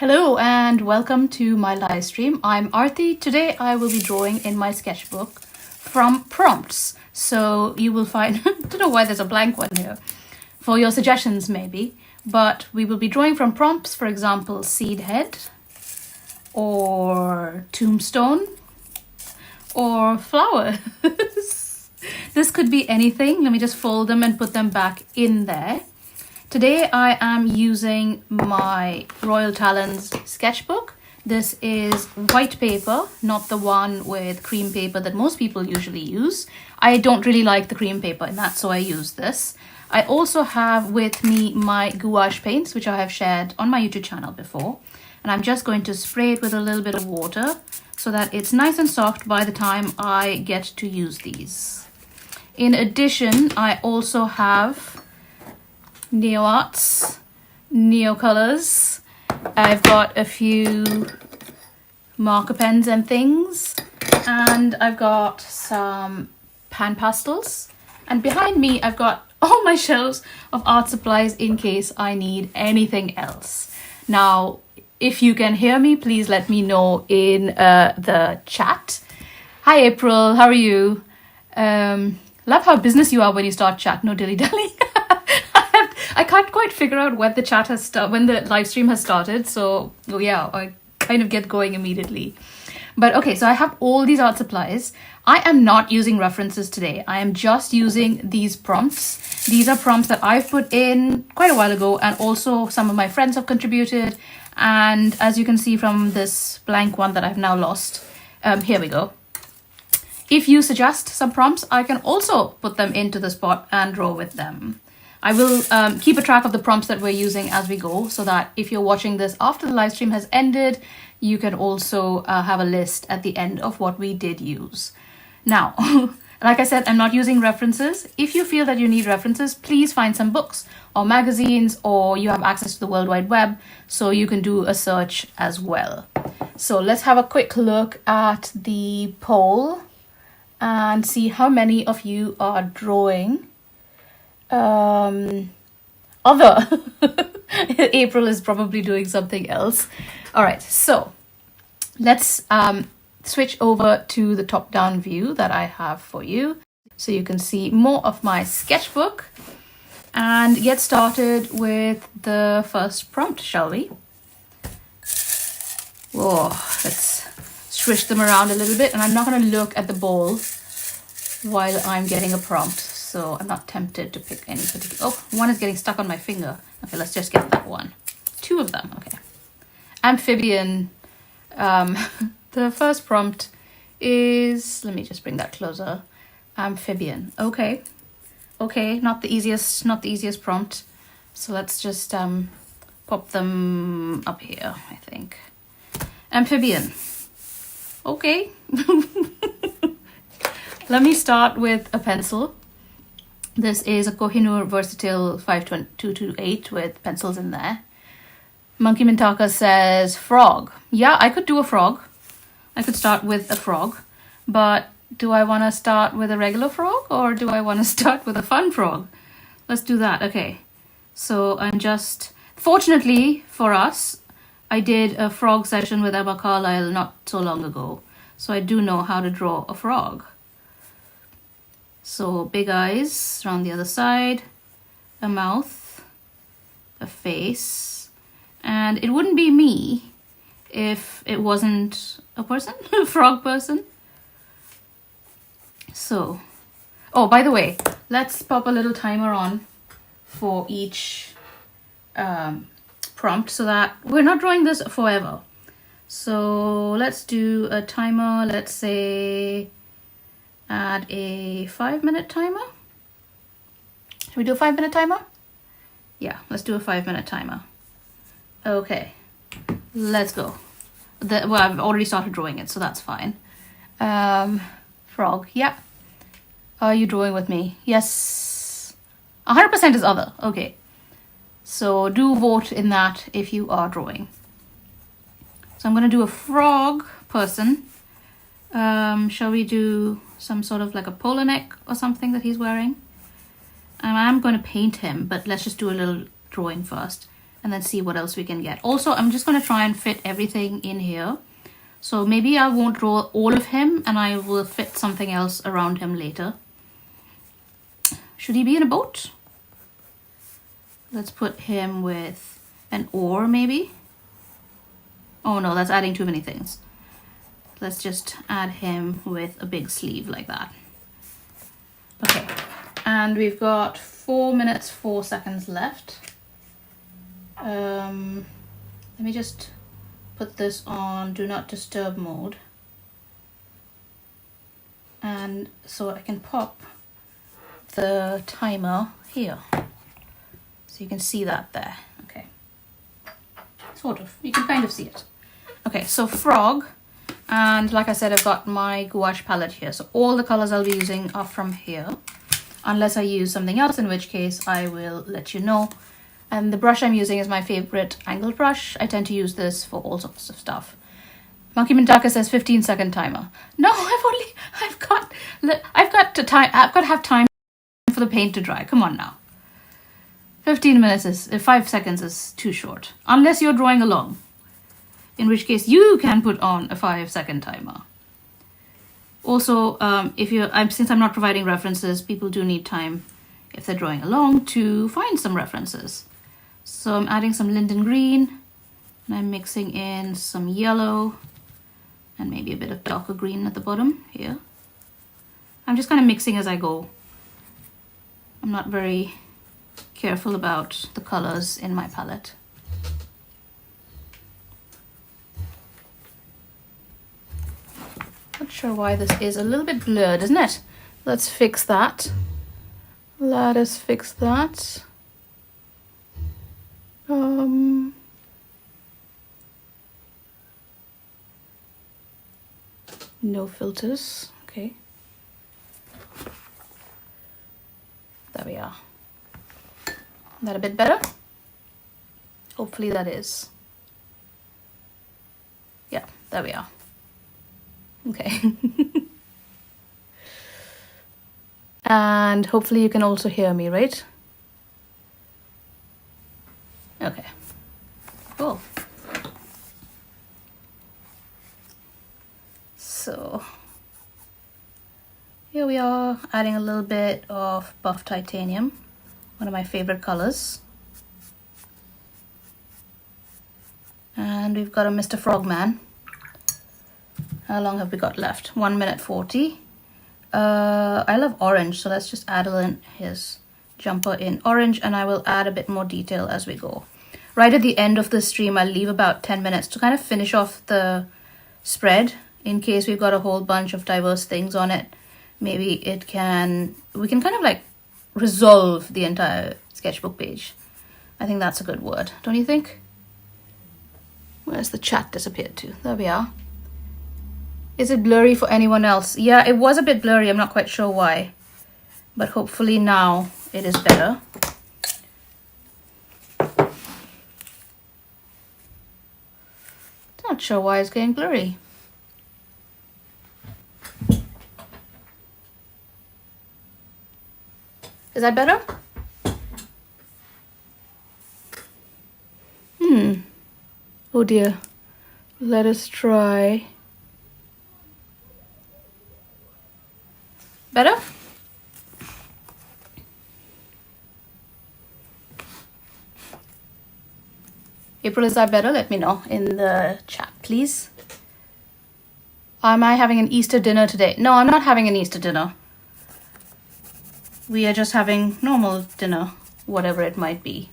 Hello and welcome to my live stream. I'm Arati. Today I will be drawing in my sketchbook from prompts. So you will find, I don't know why there's a blank one here, for your suggestions maybe, but we will be drawing from prompts, for example, seed head or tombstone or flowers. This could be anything. Let me just fold them and put them back in there. Today I am using my Royal Talons sketchbook. This is white paper, not the one with cream paper that most people usually use. I don't really like the cream paper in that, so I use this. I also have with me my gouache paints, which I have shared on my YouTube channel before. And I'm just going to spray it with a little bit of water so that it's nice and soft by the time I get to use these. In addition, I also have neo-arts, neocolors. I've got a few marker pens and things, and I've got some pan pastels, and behind me I've got all my shelves of art supplies in case I need anything else. Now, if you can hear me, please let me know in the chat. Hi April, how are you? Love how business you are when you start chat, no dilly-dally. I can't quite figure out when the chat has when the live stream has started, so yeah, I kind of get going immediately. But okay, so I have all these art supplies. I am not using references today. I am just using these prompts. These are prompts that I've put in quite a while ago, and also some of my friends have contributed. And as you can see from this blank one that I've now lost, here we go. If you suggest some prompts, I can also put them into the spot and draw with them. I will keep a track of the prompts that we're using as we go, so that if you're watching this after the live stream has ended, you can also have a list at the end of what we did use. Now, like I said, I'm not using references. If you feel that you need references, please find some books or magazines, or you have access to the World Wide Web, so you can do a search as well. So let's have a quick look at the poll and see how many of you are drawing. Other. April is probably doing something else. All right, so let's switch over to the top-down view that I have for you, so you can see more of my sketchbook, and get started with the first prompt, shall we? Whoa, let's swish them around a little bit, and I'm not going to look at the bowl while I'm getting a prompt, so I'm not tempted to pick any particular. Oh, one is getting stuck on my finger. Okay, let's just get that one. Two of them, okay. Amphibian. The first prompt is, let me just bring that closer. Amphibian. Okay. Okay, not the easiest prompt. So let's just pop them up here, I think. Amphibian. Okay. Let me start with a pencil. This is a Kohinoor Versatile 5228 with pencils in there. Monkey Mintaka says frog. Yeah, I could do a frog. I could start with a frog. But do I want to start with a regular frog, or do I want to start with a fun frog? Let's do that. Okay. So I'm just... Fortunately for us, I did a frog session with Emma Carlisle not so long ago. So I do know how to draw a frog. So big eyes around the other side, a mouth, a face, and it wouldn't be me if it wasn't a person, a frog person. So, oh, by the way, let's pop a little timer on for each prompt so that we're not drawing this forever. So let's do a timer, let's say add a 5-minute timer. Should we do a 5-minute timer? Yeah, let's do a 5-minute timer. Okay, let's go. Well, I've already started drawing it, so that's fine. Frog, yeah. Are you drawing with me? Yes. 100% is other. Okay. So do vote in that if you are drawing. So I'm going to do a frog person. Shall we do some sort of like a polo neck or something that he's wearing? And I'm going to paint him, but let's just do a little drawing first. and then see what else we can get. Also, I'm just going to try and fit everything in here. So maybe I won't draw all of him and I will fit something else around him later. Should he be in a boat? Let's put him with an oar maybe. Oh no, that's adding too many things. Let's just add him with a big sleeve like that. Okay, and we've got 4 minutes, 4 seconds left. Let me just put this on do not disturb mode. And so I can pop the timer here. So you can see that there. Okay. Sort of. You can kind of see it. Okay, so frog. And like I said, I've got my gouache palette here. So all the colors I'll be using are from here. Unless I use something else, in which case I will let you know. And the brush I'm using is my favorite angled brush. I tend to use this for all sorts of stuff. Monkey Mintaka says 15-second timer. No, I've got to have time for the paint to dry. Come on now. 15 minutes is 5 seconds is too short. Unless you're drawing along. In which case you can put on a 5-second timer. Also, since I'm not providing references, people do need time if they're drawing along to find some references. So I'm adding some linden green, and I'm mixing in some yellow, and maybe a bit of darker green at the bottom here. I'm just kind of mixing as I go. I'm not very careful about the colors in my palette. Not sure why this is a little bit blurred, isn't it? Let's fix that. Let us fix that. No filters. Okay. There we are. That a bit better? Hopefully that is. Yeah, there we are. Okay. And hopefully you can also hear me, right? Okay. Cool. So here we are, adding a little bit of buff titanium, one of my favorite colors. And we've got a Mr. Frogman. How long have we got left? 1 minute 40. I love orange, so let's just add his jumper in orange, and I will add a bit more detail as we go. Right at the end of the stream, I'll leave about 10 minutes to kind of finish off the spread in case we've got a whole bunch of diverse things on it. Maybe we can kind of like resolve the entire sketchbook page. I think that's a good word, don't you think? Where's the chat disappeared to? There we are. Is it blurry for anyone else? Yeah, it was a bit blurry. I'm not quite sure why. But hopefully now it is better. Not sure why it's getting blurry. Is that better? Oh dear. Let us try. Better? April, is that better? Let me know in the chat, please. Am I having an Easter dinner today? No, I'm not having an Easter dinner. We are just having normal dinner, whatever it might be.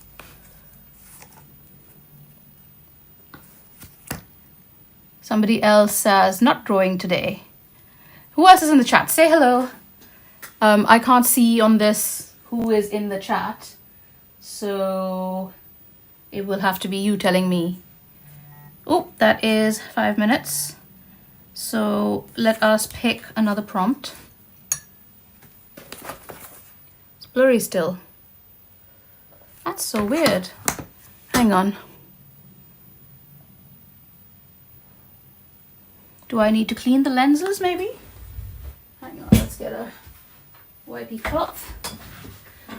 Somebody else says, not drawing today. Who else is in the chat? Say hello. I can't see on this who is in the chat, so it will have to be you telling me. Oh, that is 5 minutes. So let us pick another prompt. It's blurry still. That's so weird. Hang on. Do I need to clean the lenses maybe? Hang on, let's get a wipey cloth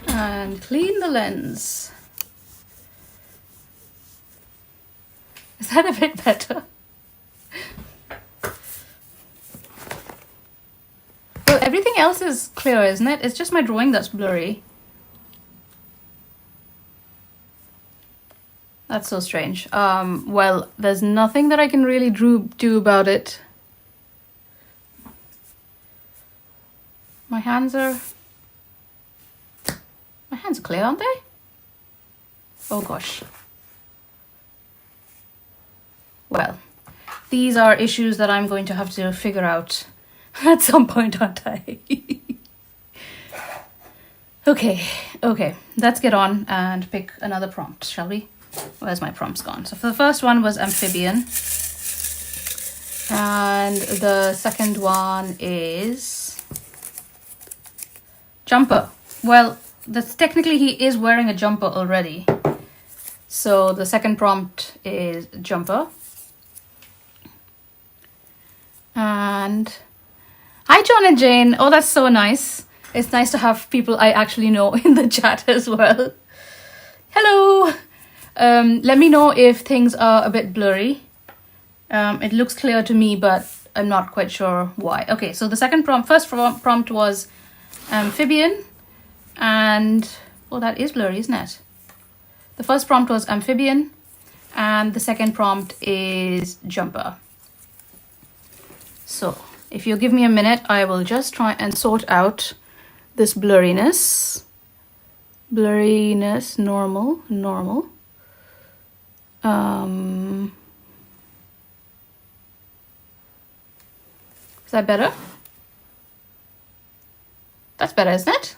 and clean the lens. Is that a bit better? Well, everything else is clear, isn't it? It's just my drawing that's blurry. That's so strange. Well, there's nothing that I can really do about it. My hands are clear, aren't they? Oh gosh. Well, these are issues that I'm going to have to figure out at some point, aren't I? Okay, let's get on and pick another prompt, shall we? Where's my prompts gone? So for the first one was amphibian. And the second one is jumper. Well, that's technically he is wearing a jumper already. So the second prompt is jumper. And hi John and Jane. Oh, that's so nice. It's nice to have people I actually know in the chat as well. Hello. Let me know if things are a bit blurry. It looks clear to me, but I'm not quite sure why. Okay, so the first prompt was amphibian. And, well, that is blurry, isn't it? The first prompt was amphibian. And the second prompt is jumper. So, if you'll give me a minute, I will just try and sort out this blurriness. Blurriness, normal. Is that better? That's better, isn't it?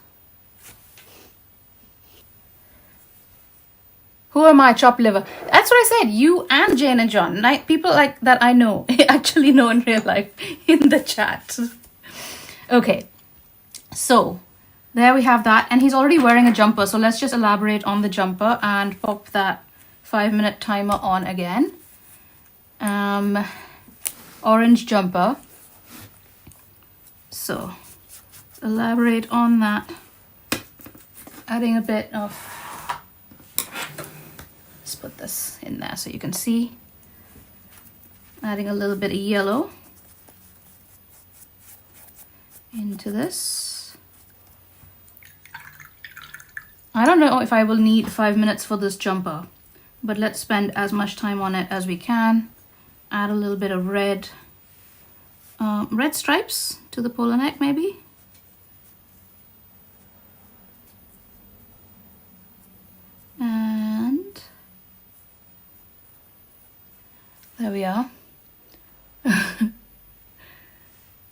Who am I, chopped liver? That's what I said. You and Jane and John. People like that I know, actually know in real life, in the chat. Okay, so there we have that. And he's already wearing a jumper. So let's just elaborate on the jumper and pop that 5-minute timer on again. Orange jumper. So elaborate on that. Adding a bit of, let's put this in there so you can see. Adding a little bit of yellow into this. I don't know if I will need 5 minutes for this jumper, but let's spend as much time on it as we can. Add a little bit of red stripes to the polo neck maybe. And there we are.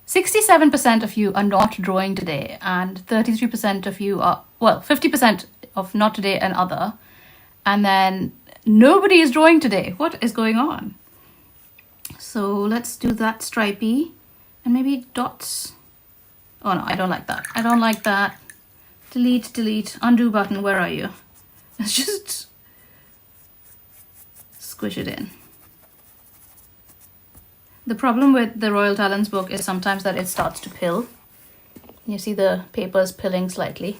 67% of you are not drawing today, and 33% of you are, well, 50% of not today and other, and then nobody is drawing today. What is going on? So let's do that stripey and maybe dots. Oh no, I don't like that. I don't like that. Delete, undo button, where are you? Let's just squish it in. The problem with the Royal Talents book is sometimes that it starts to pill. You see the paper's pilling slightly.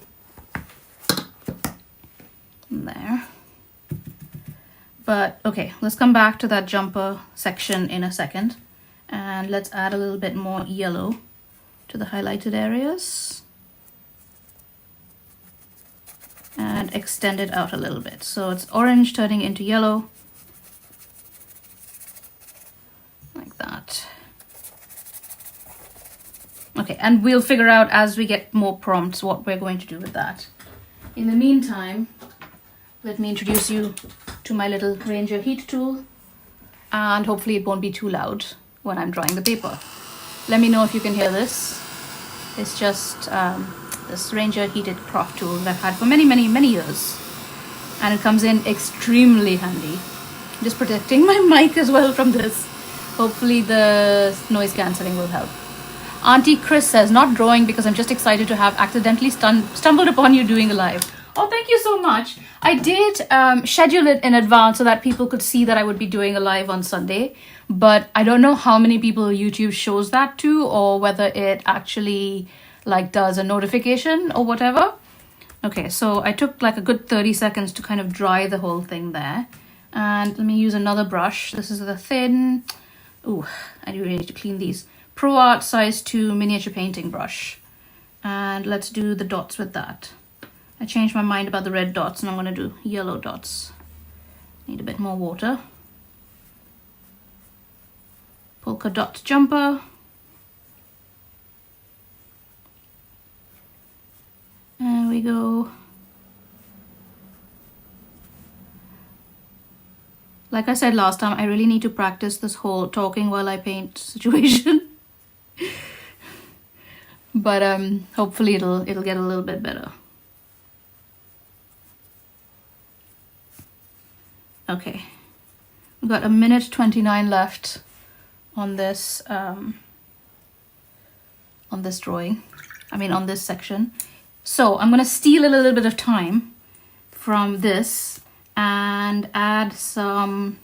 There. But okay, let's come back to that jumper section in a second. And let's add a little bit more yellow to the highlighted areas. And extend it out a little bit. So it's orange turning into yellow. Like that. Okay, and we'll figure out as we get more prompts what we're going to do with that. In the meantime, let me introduce you to my little Ranger heat tool, and hopefully it won't be too loud when I'm drawing the paper. Let me know if you can hear this. It's just this Ranger heated craft tool that I've had for many years, and it comes in extremely handy. Just protecting my mic as well from this. Hopefully the noise cancelling will help. Auntie Chris says, not drawing because I'm just excited to have accidentally stumbled upon you doing a live. Oh, thank you so much. I did schedule it in advance so that people could see that I would be doing a live on Sunday. But I don't know how many people YouTube shows that to, or whether it actually like does a notification or whatever. Okay, so I took like a good 30 seconds to kind of dry the whole thing there. And let me use another brush. This is the thin, ooh, I do really need to clean these. Pro Art size 2 miniature painting brush. And let's do the dots with that. I changed my mind about the red dots and I'm gonna do yellow dots. Need a bit more water. Polka dot jumper. There we go. Like I said last time, I really need to practice this whole talking while I paint situation. But hopefully it'll get a little bit better. Okay, we've got 1:29 left on this drawing. I mean on this section. So I'm gonna steal a little bit of time from this and add some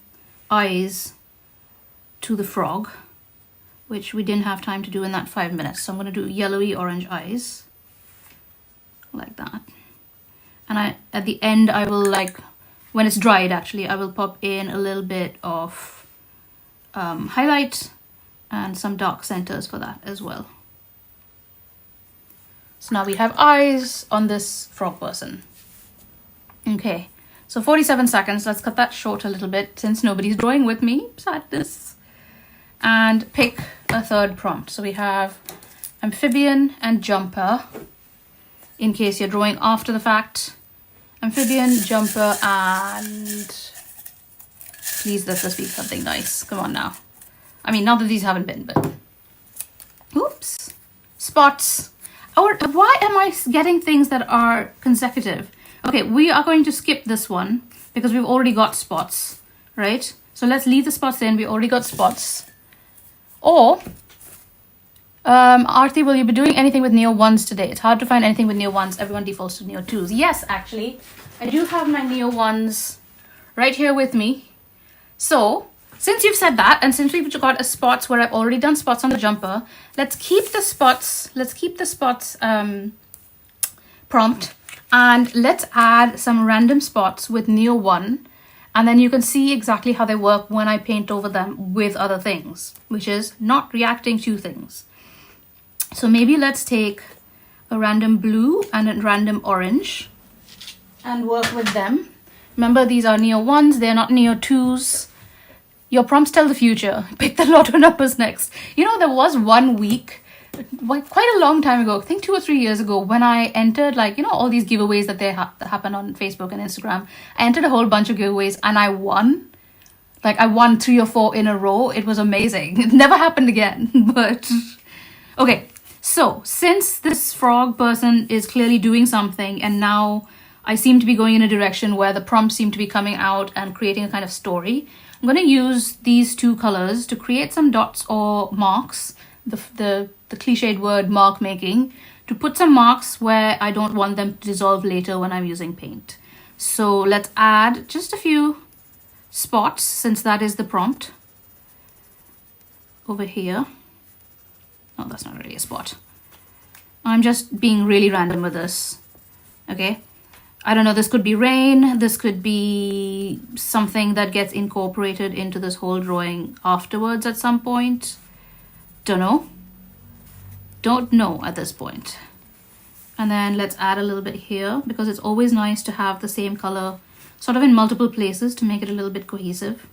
eyes to the frog, which we didn't have time to do in that 5 minutes. So I'm gonna do yellowy orange eyes, like that. And at the end, I will, like, when it's dried actually, I will pop in a little bit of highlight and some dark centers for that as well. So now we have eyes on this frog person. Okay, so 47 seconds. Let's cut that short a little bit since nobody's drawing with me. Sadness. And pick a third prompt. So we have amphibian and jumper, in case you're drawing after the fact. Amphibian, jumper, and please let this be something nice. Come on now. I mean, not that these haven't been, but oops. Spots. Or why am I getting things that are consecutive? Okay, we are going to skip this one because we've already got spots, right? So let's leave the spots in. We already got spots. Or, Arati, will you be doing anything with Neo 1s today? It's hard to find anything with Neo 1s. Everyone defaults to Neo 2s. Yes, actually, I do have my Neo 1s right here with me. So, since you've said that, and since we've got a spots where I've already done spots on the jumper, let's keep the spots prompt, and let's add some random spots with Neo 1, and then you can see exactly how they work when I paint over them with other things, which is not reacting to things. So maybe let's take a random blue and a random orange and work with them. Remember, these are Neo 1s, they're not Neo 2s. Your prompts tell the future. Pick the lotto numbers next. You know, there was 1 week, quite a long time ago, I think 2 or 3 years ago, when I entered, like, you know, all these giveaways that that happen on Facebook and Instagram. I entered a whole bunch of giveaways and I won. Like, I won 3 or 4 in a row. It was amazing. It never happened again, but okay. So since this frog person is clearly doing something, and now I seem to be going in a direction where the prompts seem to be coming out and creating a kind of story, I'm going to use these 2 colors to create some dots or marks, the cliched word mark making, to put some marks where I don't want them to dissolve later when I'm using paint. So let's add just a few spots, since that is the prompt, over here. Oh, that's not really a spot. I'm just being really random with this. Okay. I don't know, this could be rain, this could be something that gets incorporated into this whole drawing afterwards at some point. Don't know. Don't know at this point. And then let's add a little bit here, because it's always nice to have the same color sort of in multiple places to make it a little bit cohesive.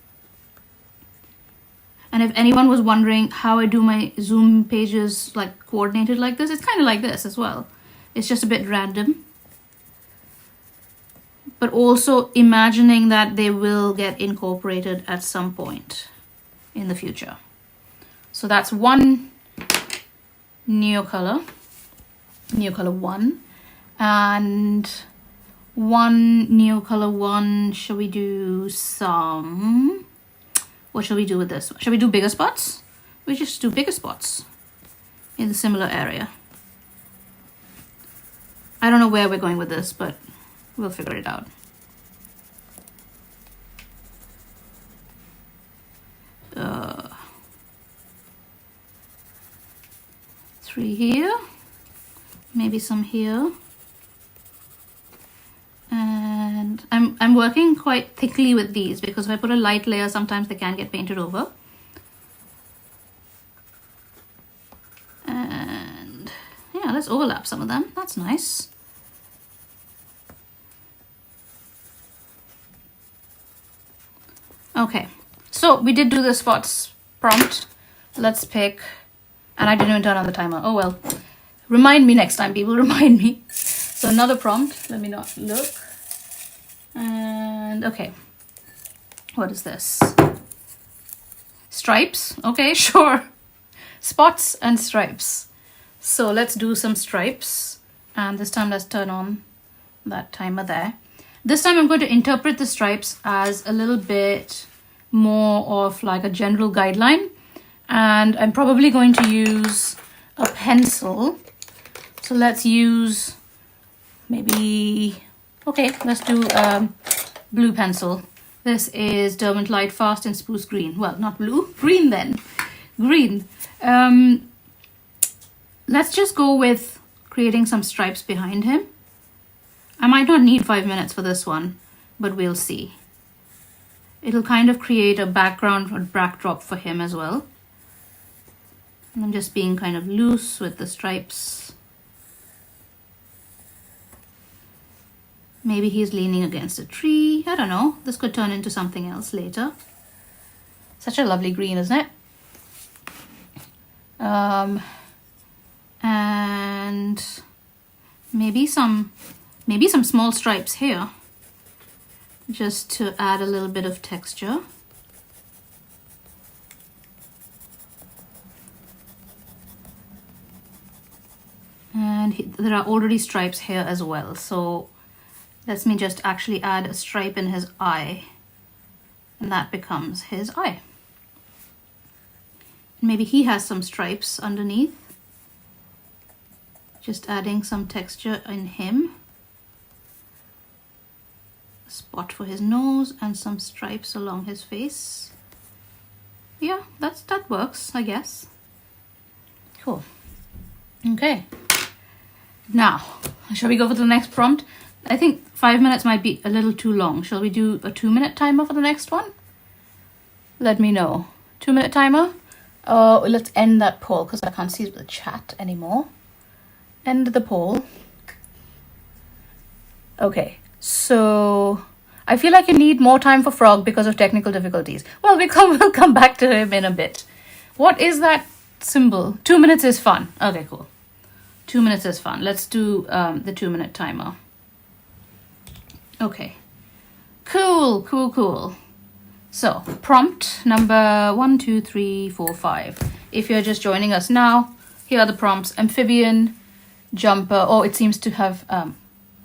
And if anyone was wondering how I do my Zoom pages like coordinated like this, it's kind of like this as well. It's just a bit random, but also imagining that they will get incorporated at some point in the future. So that's one neocolor 1, and one neocolor 1. Shall we do some, what shall we do with this? Shall we do bigger spots? We just do bigger spots in the similar area. I don't know where we're going with this, but we'll figure it out. Three here, maybe some here, and I'm I'm working quite thickly with these because if I put a light layer, sometimes they can get painted over. And yeah, let's overlap some of them. That's nice. Okay, so we did do the spots prompt. Let's pick, and I didn't even turn on the timer. Oh well, remind me next time, people, remind me. So another prompt, let me not look. And okay, what is this? Stripes, okay, sure. Spots and stripes. So let's do some stripes. And this time let's turn on that timer there. This time I'm going to interpret the stripes as a little bit more of like a general guideline. And I'm probably going to use a pencil. So let's use maybe, okay, let's do blue pencil. This is Derwent Light Fast and Spruce Green. Well, not blue, green then. Green. Let's just go with creating some stripes behind him. I might not need 5 minutes for this one, but we'll see. It'll kind of create a background or backdrop for him as well. And I'm just being kind of loose with the stripes. Maybe he's leaning against a tree. I don't know. This could turn into something else later. Such a lovely green, isn't it? And maybe some small stripes here, just to add a little bit of texture. And there are already stripes here as well, so let me just actually add a stripe in his eye, and that becomes his eye. Maybe he has some stripes underneath. Just adding some texture in him. A spot for his nose and some stripes along his face. Yeah, that works, I guess. Cool. Okay. Now, shall we go for the next prompt? I think 5 minutes might be a little too long. Shall we do a 2-minute timer for the next one? Let me know. 2-minute timer? Let's end that poll because I can't see the chat anymore. End the poll. Okay, so I feel like you need more time for Frog because of technical difficulties. Well, we'll come back to him in a bit. What is that symbol? 2 minutes is fun. Okay, cool. 2 minutes is fun. Let's do the 2-minute timer. Okay. Cool. So, prompt number 1, 2, 3, 4, 5. If you're just joining us now, here are the prompts. Amphibian, jumper. Oh, it seems to have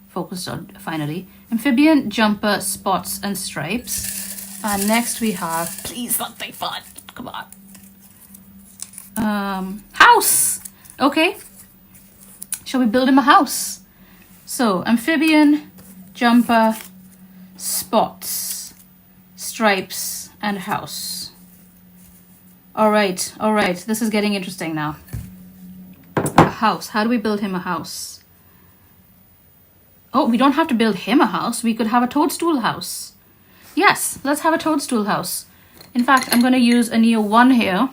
focused on finally. Amphibian, jumper, spots, and stripes. And next we have, please, something fun. Come on. House. Okay. Shall we build him a house? So, amphibian, jumper, spots, stripes, and house. All right. This is getting interesting now. A house. How do we build him a house? Oh, we don't have to build him a house. We could have a toadstool house. Yes, let's have a toadstool house. In fact, I'm going to use a Neo 1 here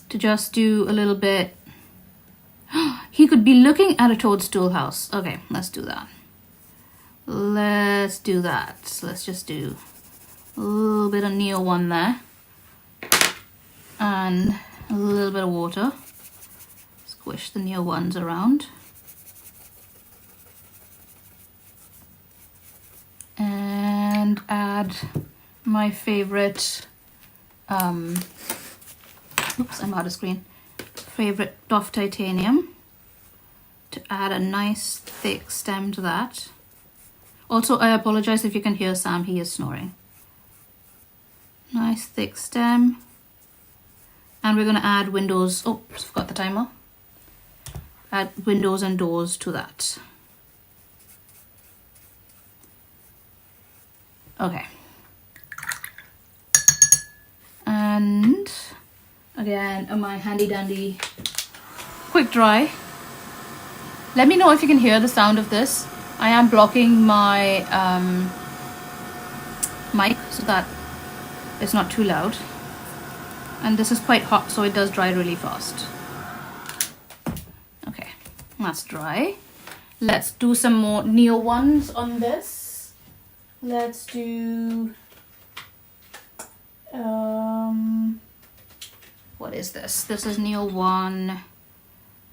to just do a little bit. He could be looking at a toadstool house. Okay, let's do that. Let's just do a little bit of Neo 1 there. And a little bit of water. Squish the Neo 1s around. And add my favorite, oops, I'm out of screen. Favorite Doff Titanium to add a nice thick stem to that. Also, I apologize if you can hear Sam, he is snoring. Nice thick stem. And we're going to add windows. Oh, forgot the timer. Add windows and doors to that. Okay. And again, my handy dandy quick dry. Let me know if you can hear the sound of this. I am blocking my mic so that it's not too loud. And this is quite hot, so it does dry really fast. Okay, that's dry. Let's do some more neo ones on this. Let's do what is this? This is Neo 1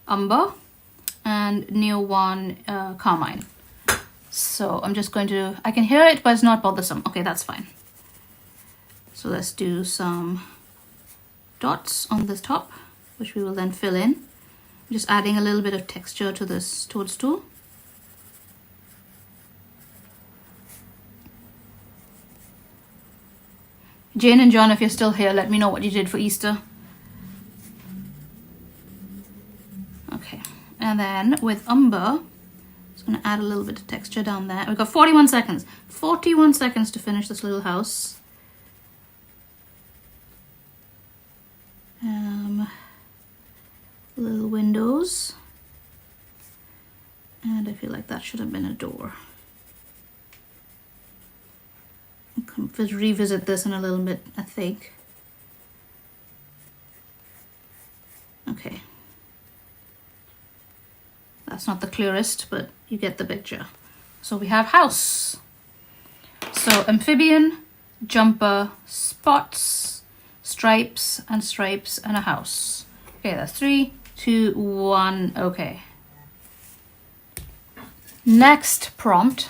Umber and Neo 1 Carmine. So I'm just going to, I can hear it, but it's not bothersome. Okay, that's fine. So let's do some dots on the top, which we will then fill in. Just adding a little bit of texture to this toadstool. Jane and John, if you're still here, let me know what you did for Easter. Okay, and then with Umber, just going to add a little bit of texture down there. We've got 41 seconds. 41 seconds to finish this little house. Little windows. And I feel like that should have been a door. I'll revisit this in a little bit, I think. Okay. That's not the clearest, but you get the picture. So we have house. So amphibian, jumper, spots, stripes, and a house. Okay, that's 3, 2, 1. Okay. Next prompt.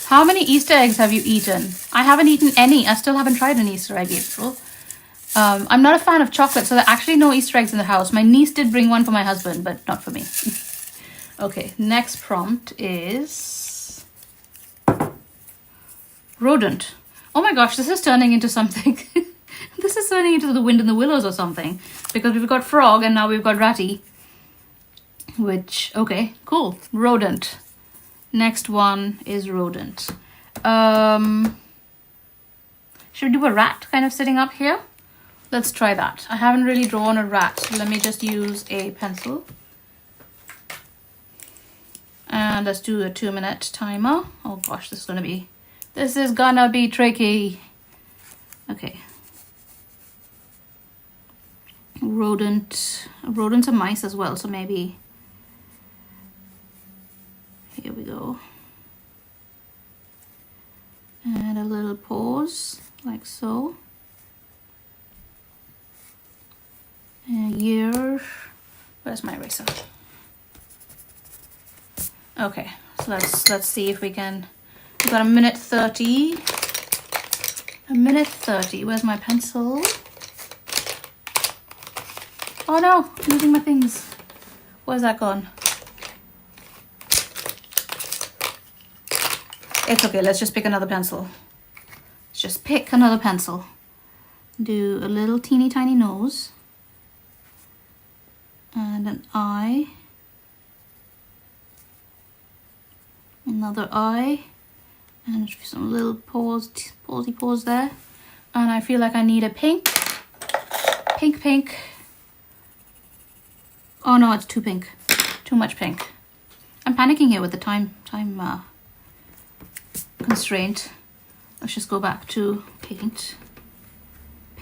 How many Easter eggs have you eaten? I haven't eaten any. I still haven't tried an Easter egg, April. I'm not a fan of chocolate, so there are actually no Easter eggs in the house. My niece did bring one for my husband, but not for me. Okay, next prompt is rodent. Oh my gosh, this is turning into something. This is turning into the Wind in the Willows or something, because we've got frog and now we've got Arati. Which, okay, cool. Rodent. Next one is rodent. Should we do a rat kind of sitting up here? Let's try that. I haven't really drawn a rat, so let me just use a pencil. And let's do a 2-minute timer. Oh gosh, this is gonna be tricky. Okay. Rodents are mice as well, so maybe. Here we go. And a little pause, like so. And year. Where's my eraser? Okay, so let's see if we can. We've got a minute 30. A minute 30. Where's my pencil? Oh no, I'm losing my things. Where's that gone? It's okay, let's just pick another pencil. Let's just pick another pencil. Do a little teeny tiny nose. And an eye. Another eye. And some little pause there. And I feel like I need a pink. Pink. Oh no, it's too pink. Too much pink. I'm panicking here with the time constraint. Let's just go back to paint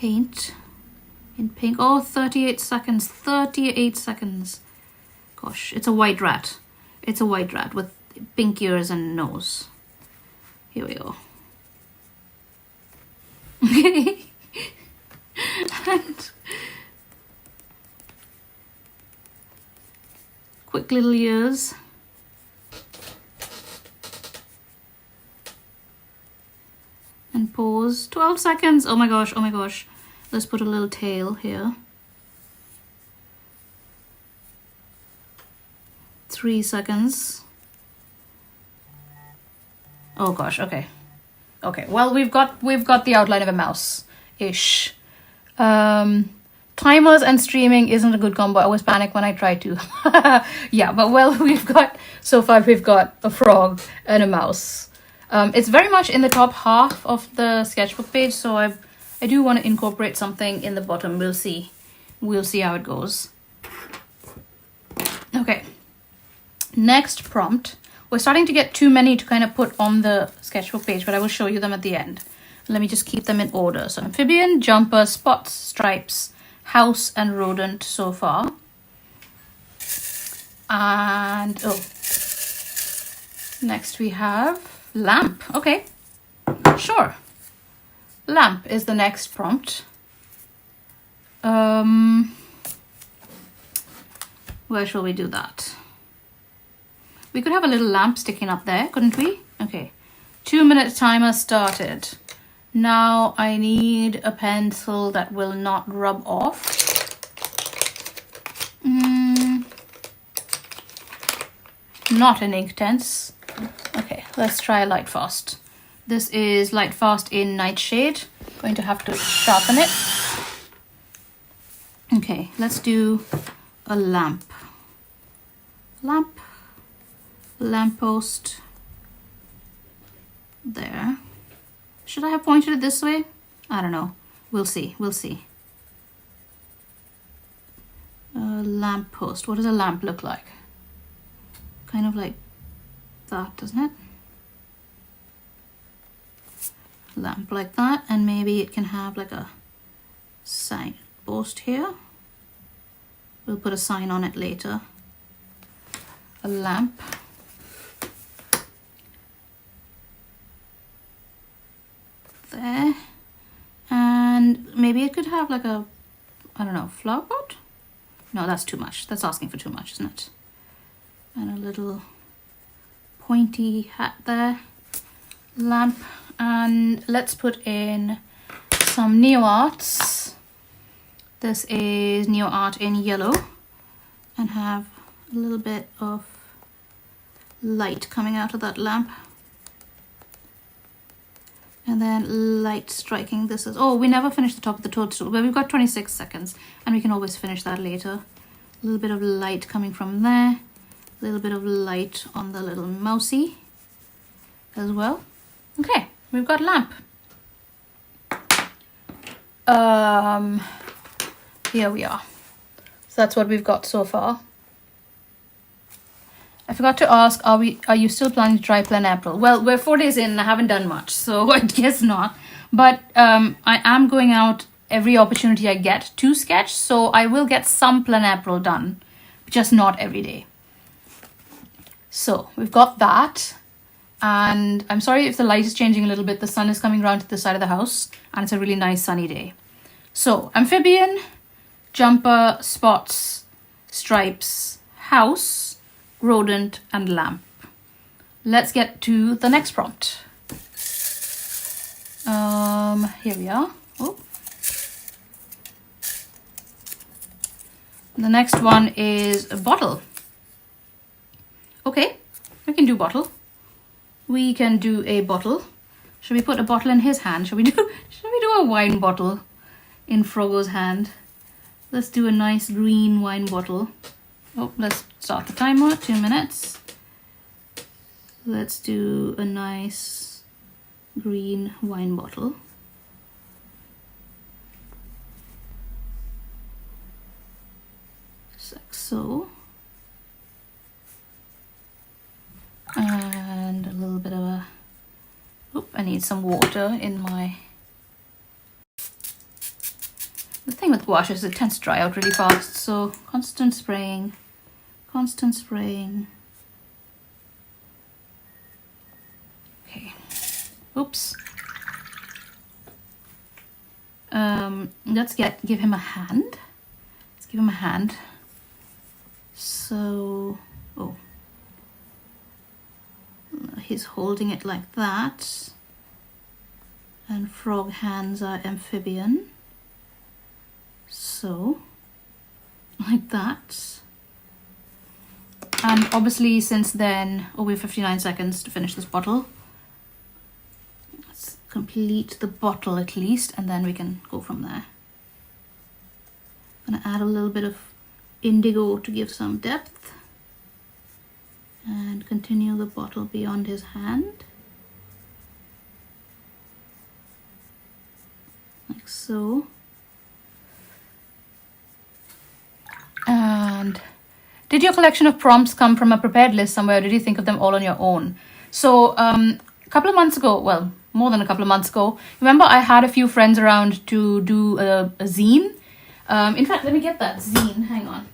in pink. Oh, 38 seconds. Gosh, it's a white rat. It's a white rat with pink ears and nose. Here we go. Okay. And quick little ears. And pause. 12 seconds. Oh my gosh. Let's put a little tail here. 3 seconds. Oh gosh, okay. Okay, well we've got the outline of a mouse-ish. Timers and streaming isn't a good combo. I always panic when I try to. Yeah, but well, so far we've got a frog and a mouse. It's very much in the top half of the sketchbook page, so I do want to incorporate something in the bottom. We'll see how it goes. Okay, next prompt. We're starting to get too many to kind of put on the sketchbook page, but I will show you them at the end. Let me just keep them in order. So amphibian, jumper, spots, stripes, house, and rodent so far. And next we have lamp. Okay, sure. Lamp is the next prompt. Where shall we do that? We could have a little lamp sticking up there, couldn't we? Okay, 2-minute timer started. Now I need a pencil that will not rub off. Not an Inktense. Okay, let's try Lightfast. This is Lightfast in Nightshade. Going to have to sharpen it. Okay, let's do a lamp. Lamppost. There. Should I have pointed it this way? I don't know. We'll see. Lamppost. What does a lamp look like? Kind of like that, doesn't it? Lamp like that, and maybe it can have like a sign post here. We'll put a sign on it later. A lamp. There. And maybe it could have like a, I don't know, flower pot? No, that's too much. That's asking for too much, isn't it? And a little pointy hat there. Lamp. And let's put in some Neo Arts. This is Neo Art in yellow, and have a little bit of light coming out of that lamp. And then light striking. This is, oh, we never finished the top of the toadstool, but we've got 26 seconds and we can always finish that later. A little bit of light coming from there. A little bit of light on the little mousey as well. Okay, we've got lamp. Here we are. So that's what we've got so far. I forgot to ask, are you still planning to try Plan April? Well, we're 4 days in and I haven't done much, so I guess not. But I am going out every opportunity I get to sketch, so I will get some Plan April done, just not every day. So we've got that. And I'm sorry if the light is changing a little bit. The sun is coming around to the side of the house and it's a really nice sunny day. So amphibian, jumper, spots, stripes, house, rodent, and lamp. Let's get to the next prompt. Here we are. Oh. The next one is a bottle. Okay, we can do bottle. We can do a bottle. Should we put a bottle in his hand? Should we do a wine bottle in Frogo's hand? Let's do a nice green wine bottle. Oh, let's start the timer, 2 minutes. Let's do a nice green wine bottle. Just like so. And a little bit of a, oop, I need some water in my, the thing with gouache is it tends to dry out really fast, so constant spraying. Okay, oops. Let's give him a hand. Let's give him a hand. So, oh. He's holding it like that, and frog hands are amphibian, so like that. And obviously since then, oh, we have 59 seconds to finish this bottle. Let's complete the bottle at least, and then we can go from there. I'm gonna add a little bit of indigo to give some depth. And continue the bottle beyond his hand. Like so. And did your collection of prompts come from a prepared list somewhere, or did you think of them all on your own? So a couple of months ago, well, more than a couple of months ago, remember I had a few friends around to do a zine. In fact, let me get that zine. Hang on.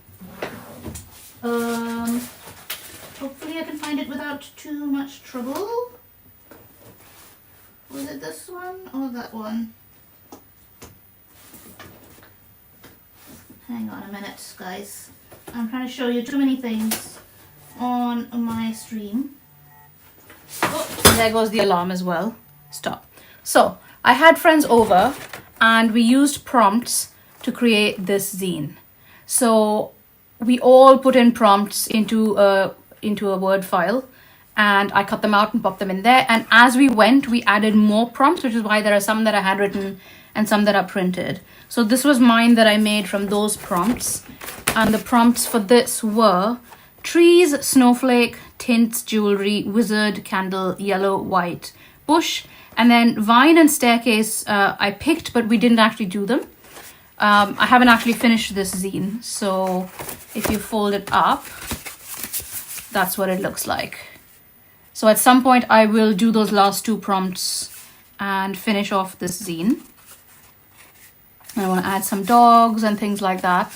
Hopefully I can find it without too much trouble. Was it this one or that one? Hang on a minute, guys. I'm trying to show you too many things on my stream. Oh, there goes the alarm as well. Stop. So I had friends over and we used prompts to create this zine. So we all put in prompts into a Word file, and I cut them out and popped them in there. And as we went, we added more prompts, which is why there are some that I had written and some that are printed. So this was mine that I made from those prompts. And the prompts for this were trees, snowflake, tints, jewelry, wizard, candle, yellow, white, bush. And then vine and staircase I picked, but we didn't actually do them. I haven't actually finished this zine. So if you fold it up, that's what it looks like. So at some point I will do those last two prompts and finish off this zine. I want to add some dogs and things like that.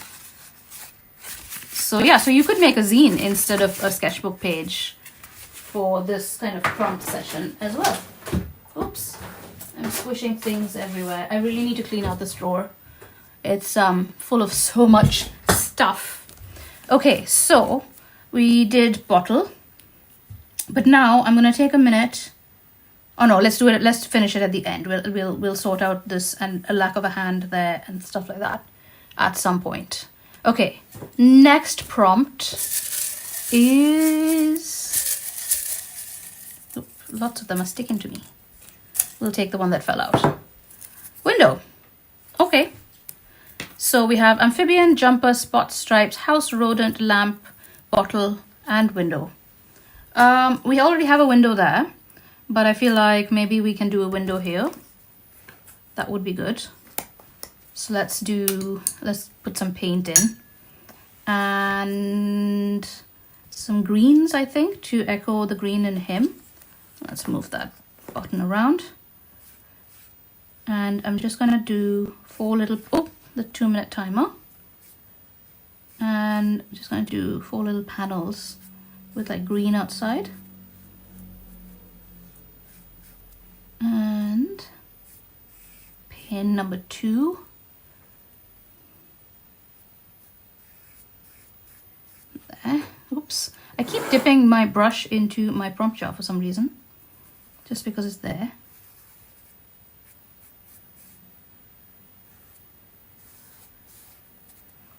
So yeah, so you could make a zine instead of a sketchbook page for this kind of prompt session as well. Oops, I'm squishing things everywhere. I really need to clean out this drawer. It's full of so much stuff. Okay, so we did bottle, but now I'm gonna take a minute. Oh no, let's do it. Let's finish it at the end. We'll sort out this and a lack of a hand there and stuff like that at some point. Okay, next prompt is. Oop, lots of them are sticking to me. We'll take the one that fell out. Window. Okay. So we have amphibian, jumper, spot, stripes, house, rodent, lamp, bottle, and window. We already have a window there, but I feel like maybe we can do a window here. That would be good. So let's put some paint in and some greens, I think, to echo the green in him. Let's move that button around. And I'm just gonna do 4 little, the 2-minute timer. And I'm just gonna do 4 little panels with like green outside. And pin number 2. There. Oops. I keep dipping my brush into my prompt jar for some reason. Just because it's there.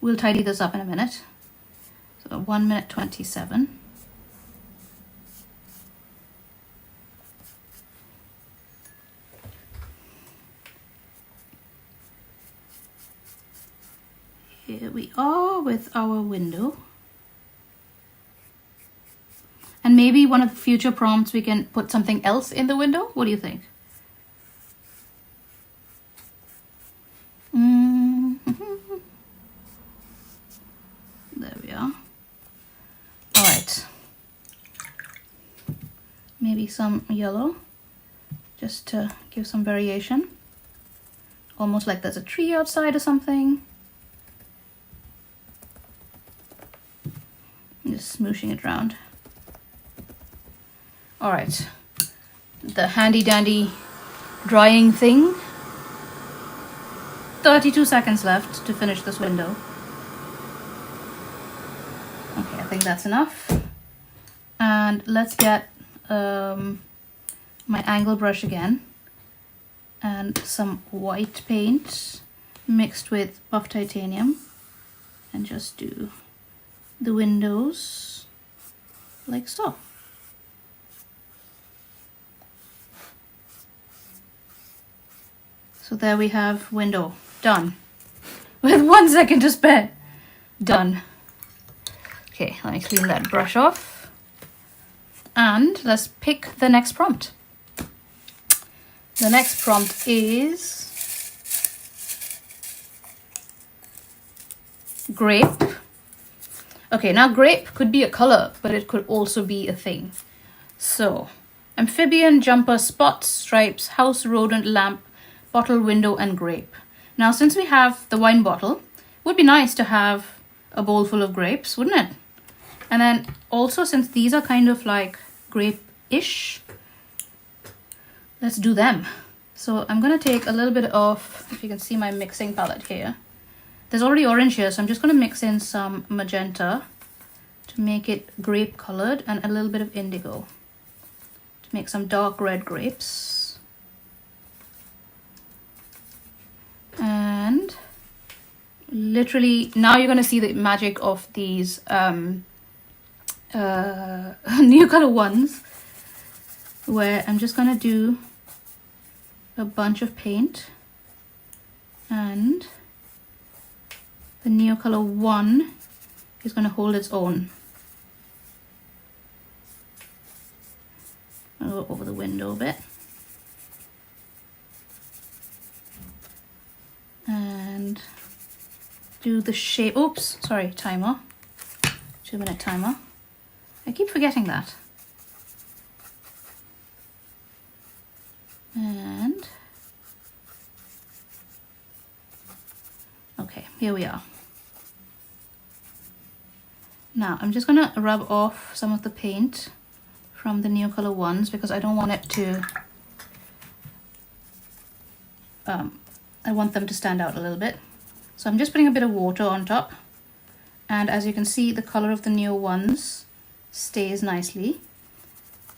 We'll tidy this up in a minute. So 1 minute 27. Here we are with our window. And maybe one of the future prompts we can put something else in the window. What do you think? There we are. All right. Maybe some yellow, just to give some variation. Almost like there's a tree outside or something. Just smooshing it around. All right, the handy dandy drying thing. 32 seconds left to finish this window. Okay, I think that's enough. And let's get my angle brush again and some white paint mixed with buff titanium, and just do the windows like so. So there we have window done with 1 second to spare. Done. Okay, let me clean that brush off and let's pick the next prompt. The next prompt is grape. Okay, now grape could be a color, but it could also be a thing. So, amphibian, jumper, spots, stripes, house, rodent, lamp, bottle, window, and grape. Now, since we have the wine bottle, it would be nice to have a bowl full of grapes, wouldn't it? And then also, since these are kind of like grape-ish, let's do them. So I'm going to take a little bit of, if you can see my mixing palette here. There's already orange here, so I'm just going to mix in some magenta to make it grape colored and a little bit of indigo to make some dark red grapes. And literally, now you're going to see the magic of these neocolor ones, where I'm just going to do a bunch of paint, and the neocolor one is going to hold its own. I'll go over the window a bit. And do the shape. Oops, sorry, timer. 2-minute timer. I keep forgetting that. And okay, here we are. Now I'm just gonna rub off some of the paint from the neocolor ones because I don't want it to I want them to stand out a little bit. So I'm just putting a bit of water on top, and as you can see, the color of the neo ones stays nicely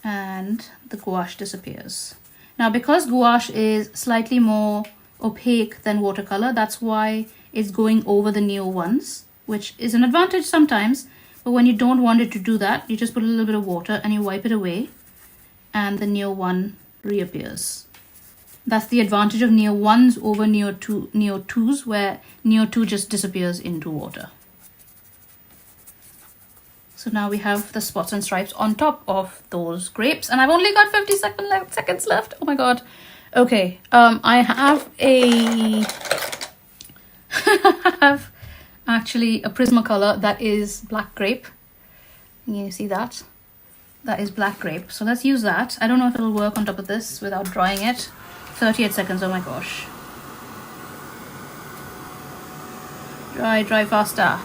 and the gouache disappears. Now, because gouache is slightly more opaque than watercolor, that's why it's going over the neo ones, which is an advantage sometimes. But when you don't want it to do that, you just put a little bit of water and you wipe it away and the neo one reappears. That's the advantage of neo ones over neo twos, where neo two just disappears into water. So now we have the spots and stripes on top of those grapes, and I've only got 50 seconds left. Oh my god. Okay, I have actually a Prismacolor that is black grape. You see that? That is black grape. So let's use that. I don't know if it'll work on top of this without drying it. 38 seconds, oh my gosh. Dry faster.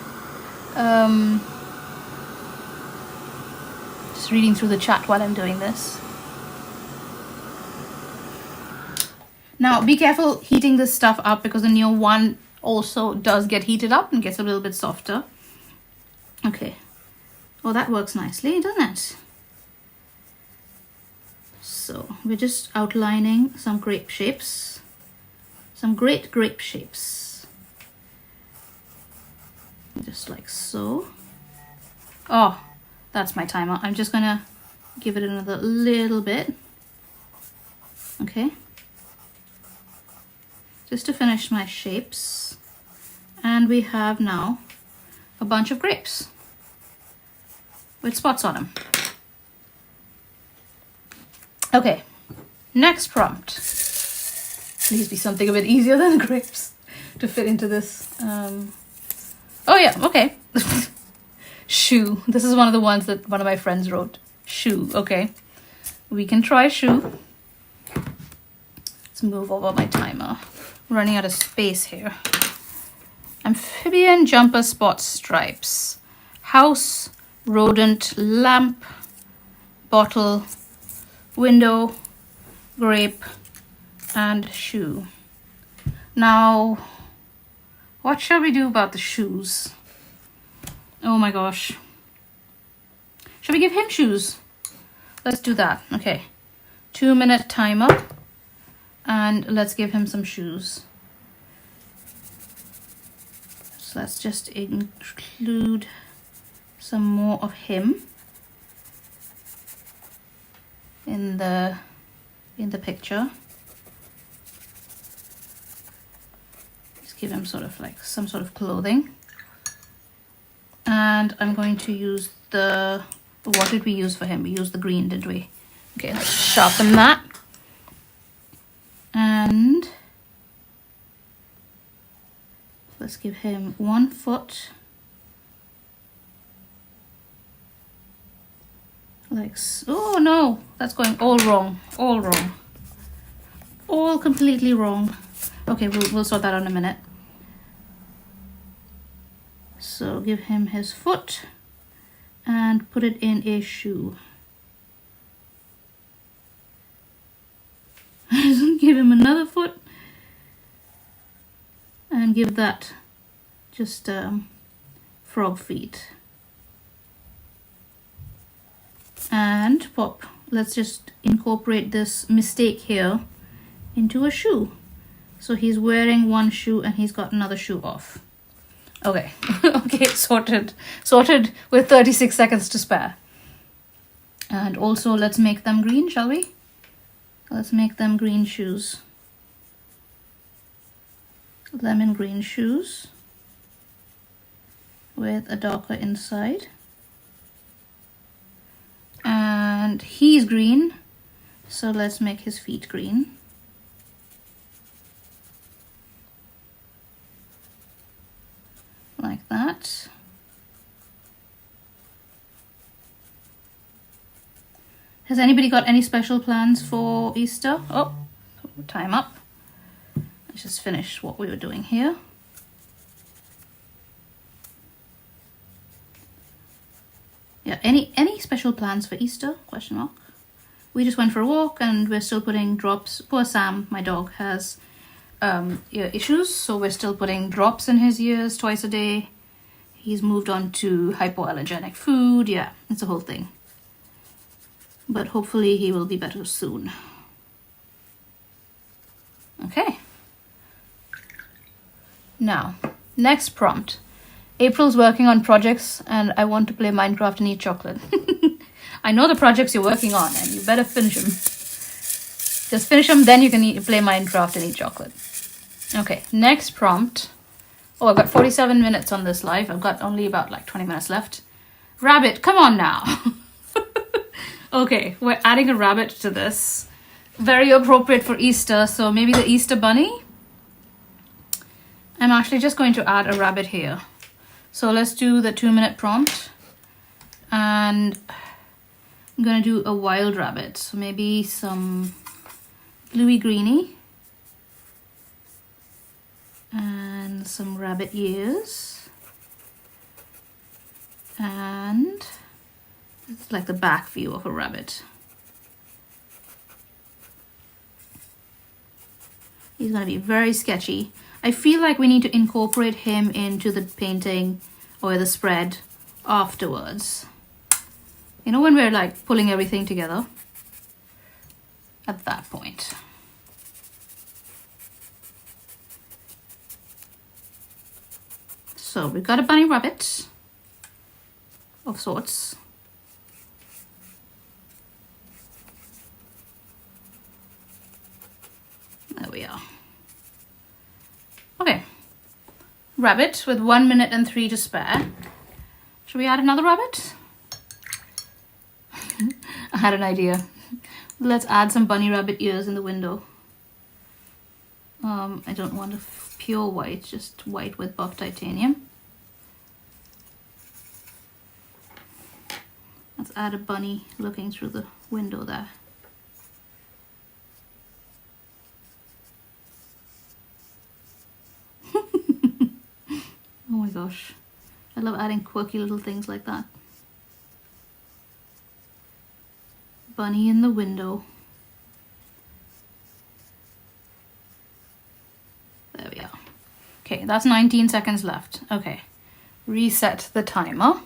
Just reading through the chat while I'm doing this. Now, be careful heating this stuff up because the Neo 1 also does get heated up and gets a little bit softer. Okay. Well, that works nicely, doesn't it? So, we're just outlining some grape shapes. Some great grape shapes. Just like so. Oh, that's my timer. I'm just gonna give it another little bit. Okay. Just to finish my shapes. And we have now a bunch of grapes with spots on them. Okay, next prompt. Please be something a bit easier than grapes to fit into this. Oh yeah, okay. Shoe. This is one of the ones that one of my friends wrote. Shoe, okay. We can try shoe. Let's move over my timer. I'm running out of space here. Amphibian, jumper, spots, stripes. House, rodent, lamp, bottle, window, grape, and shoe. Now, what shall we do about the shoes? Oh my gosh. Shall we give him shoes? Let's do that. Okay. 2-minute timer. And let's give him some shoes. So let's just include some more of him in the picture. Just give him sort of like some sort of clothing. And I'm going to use what did we use for him? We used the green, didn't we? Okay, let's sharpen that. And let's give him 1 foot Like, oh no, that's going all wrong, all completely wrong. Okay, we'll sort that out in a minute. So give him his foot and put it in a shoe. Give him another foot and give that just frog feet. And pop, let's just incorporate this mistake here into a shoe. So he's wearing one shoe and he's got another shoe off. Okay, okay, sorted with 36 seconds to spare. And also let's make them green, shall we? Let's make them green shoes. Lemon green shoes with a darker inside. And he's green, so let's make his feet green. Like that. Has anybody got any special plans for Easter? Oh, time up. Let's just finish what we were doing here. Yeah, any special plans for Easter? Question mark. We just went for a walk and we're still putting drops. Poor Sam, my dog, has ear issues, so we're still putting drops in his ears twice a day. He's moved on to hypoallergenic food. Yeah, it's a whole thing. But hopefully he will be better soon. Okay. Now, next prompt. April's working on projects and I want to play Minecraft and eat chocolate. I know the projects you're working on and you better finish them. Just finish them, then you can play Minecraft and eat chocolate. Okay, next prompt. Oh, I've got 47 minutes on this live. I've got only about like 20 minutes left. Rabbit, come on now. Okay, we're adding a rabbit to this. Very appropriate for Easter, so maybe the Easter bunny. I'm actually just going to add a rabbit here. So let's do the 2-minute prompt. And I'm going to do a wild rabbit. So maybe some bluey greeny. And some rabbit ears. And it's like the back view of a rabbit. He's going to be very sketchy. I feel like we need to incorporate him into the painting or the spread afterwards. You know, when we're like pulling everything together at that point. So we've got a bunny rabbit of sorts. There we are. Okay, rabbit with 1 minute and 3 to spare. Should we add another rabbit? I had an idea. Let's add some bunny rabbit ears in the window. I don't want a pure white, just white with buff titanium. Let's add a bunny looking through the window there. Oh my gosh, I love adding quirky little things like that. Bunny in the window. There we are. Okay, that's 19 seconds left. Okay, reset the timer.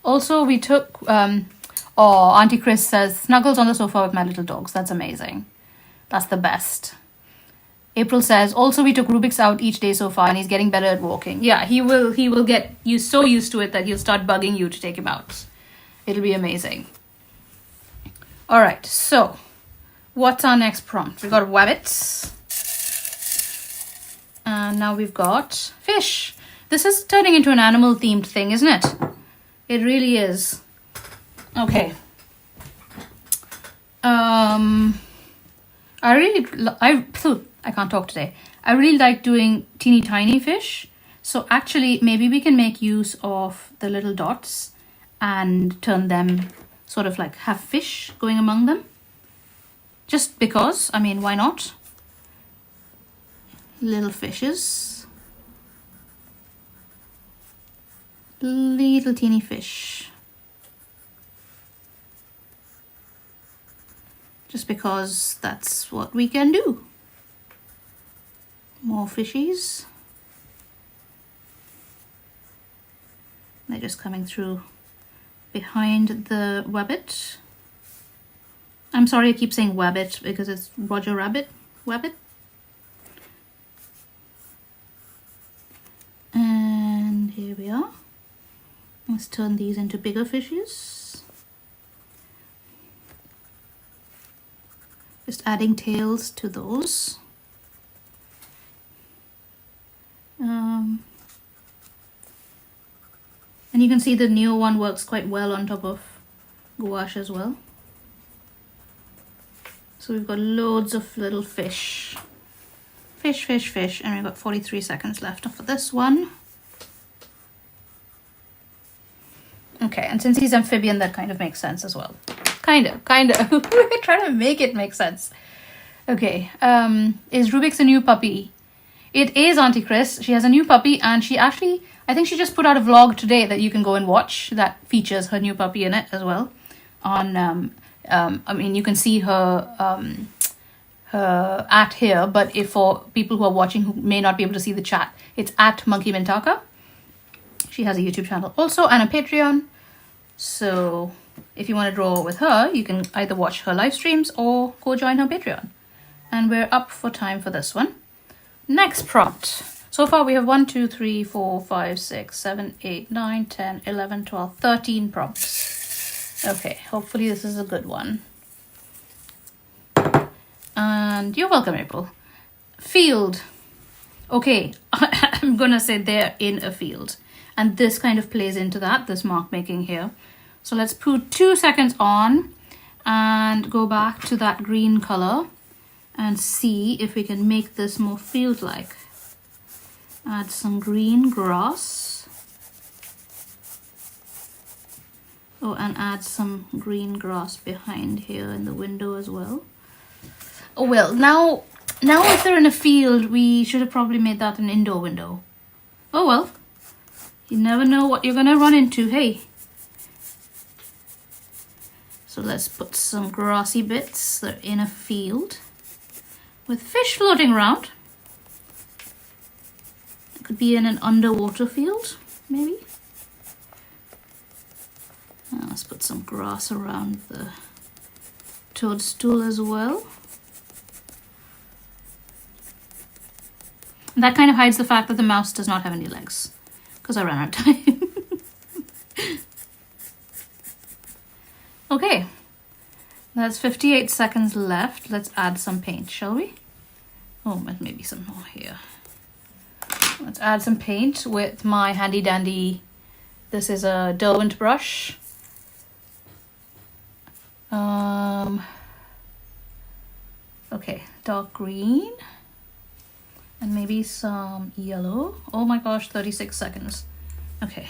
Also, we took, Auntie Chris says, snuggles on the sofa with my little dogs. That's amazing. That's the best. April says, also we took Rubik's out each day so far and he's getting better at walking. Yeah, he will get so used to it that he'll start bugging you to take him out. It'll be amazing. All right, so what's our next prompt? We've got rabbits. And now we've got fish. This is turning into an animal themed thing, isn't it? It really is. Okay. I can't talk today. I really like doing teeny tiny fish. So actually, maybe we can make use of the little dots and turn them sort of like have fish going among them. Just because, I mean, why not? Little fishes. Little teeny fish. Just because that's what we can do. More fishies. They're just coming through behind the wabbit. I'm sorry I keep saying wabbit because it's Roger Rabbit. Wabbit. And here we are. Let's turn these into bigger fishes. Just adding tails to those. And you can see the new one works quite well on top of gouache as well. So we've got loads of little fish. Fish, fish, fish. And we've got 43 seconds left for this one. Okay, and since he's amphibian, that kind of makes sense as well. Kind of. We're trying to make it make sense. Okay, is Rubik's a new puppy? It is, Auntie Chris. She has a new puppy, and she actually, I think she just put out a vlog today that you can go and watch that features her new puppy in it as well. On, I mean, you can see her her at here, but if for people who are watching who may not be able to see the chat, it's at Monkey Mintaka. She has a YouTube channel also and a Patreon. So if you want to draw with her, you can either watch her live streams or go join her Patreon. And we're up for time for this one. Next prompt. So far we have 1, 2, 3, 4, 5, 6, 7, 8, 9, 10, 11, 12, 13 prompts. Okay, hopefully this is a good one. And you're welcome, April. Field. Okay, I'm gonna say they're in a field. And this kind of plays into that, this mark making here. So let's put 2 seconds on and go back to that green color and see if we can make this more field-like. Add some green grass. Oh, and add some green grass behind here in the window as well. Oh well, now if they're in a field, we should have probably made that an indoor window. Oh well, you never know what you're gonna run into, hey. So let's put some grassy bits that are in a field with fish floating around. It could be in an underwater field, maybe. Let's put some grass around the toadstool as well. And that kind of hides the fact that the mouse does not have any legs, because I ran out of time. Okay, that's 58 seconds left. Let's add some paint, shall we? Oh, maybe some more here. Let's add some paint with my handy dandy, this is a Derwent brush. Okay, dark green. And maybe some yellow. Oh my gosh, 36 seconds. Okay.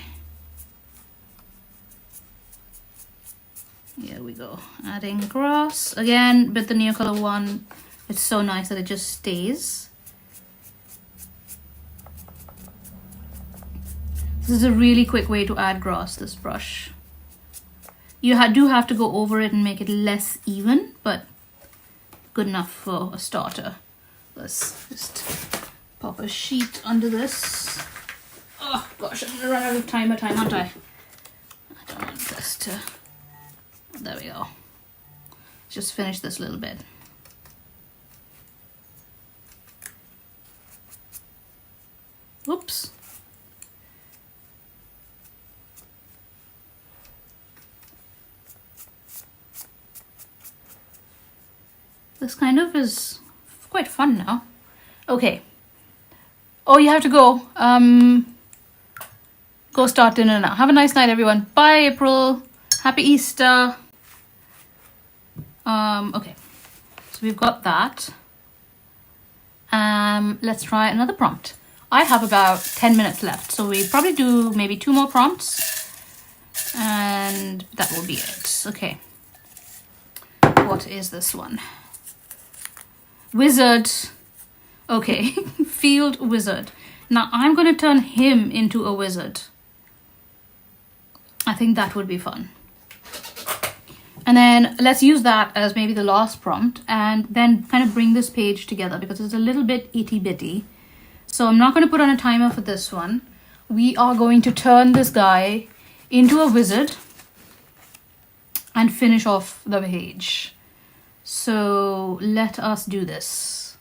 Here we go. Adding grass. Again, with the neocolor one, it's so nice that it just stays. This is a really quick way to add grass, this brush. You do have to go over it and make it less even, but good enough for a starter. Let's just pop a sheet under this. Oh gosh, I'm gonna run out of timer time, aren't I? I don't want this to... There we go. Just finish this little bit. Whoops. This kind of is quite fun now. Okay. Oh, you have to go. Go start dinner now. Have a nice night, everyone. Bye, April. Happy Easter. Okay. So we've got that. Let's try another prompt. I have about 10 minutes left, so we probably do maybe 2 more prompts. And that will be it. Okay. What is this one? Wizard. Okay, field wizard. Now I'm going to turn him into a wizard. I think that would be fun. And then let's use that as maybe the last prompt and then kind of bring this page together because it's a little bit itty bitty. So I'm not going to put on a timer for this one. We are going to turn this guy into a wizard and finish off the page. So let us do this.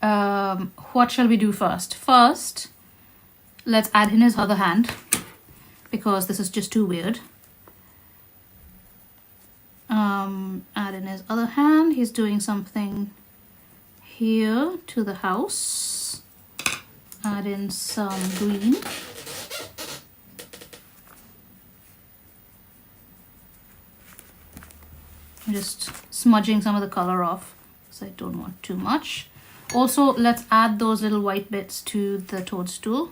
What shall we do first? First, let's add in his other hand because this is just too weird. Add in his other hand. He's doing something here to the house. Add in some green. I'm just smudging some of the color off because I don't want too much. Also, let's add those little white bits to the toadstool.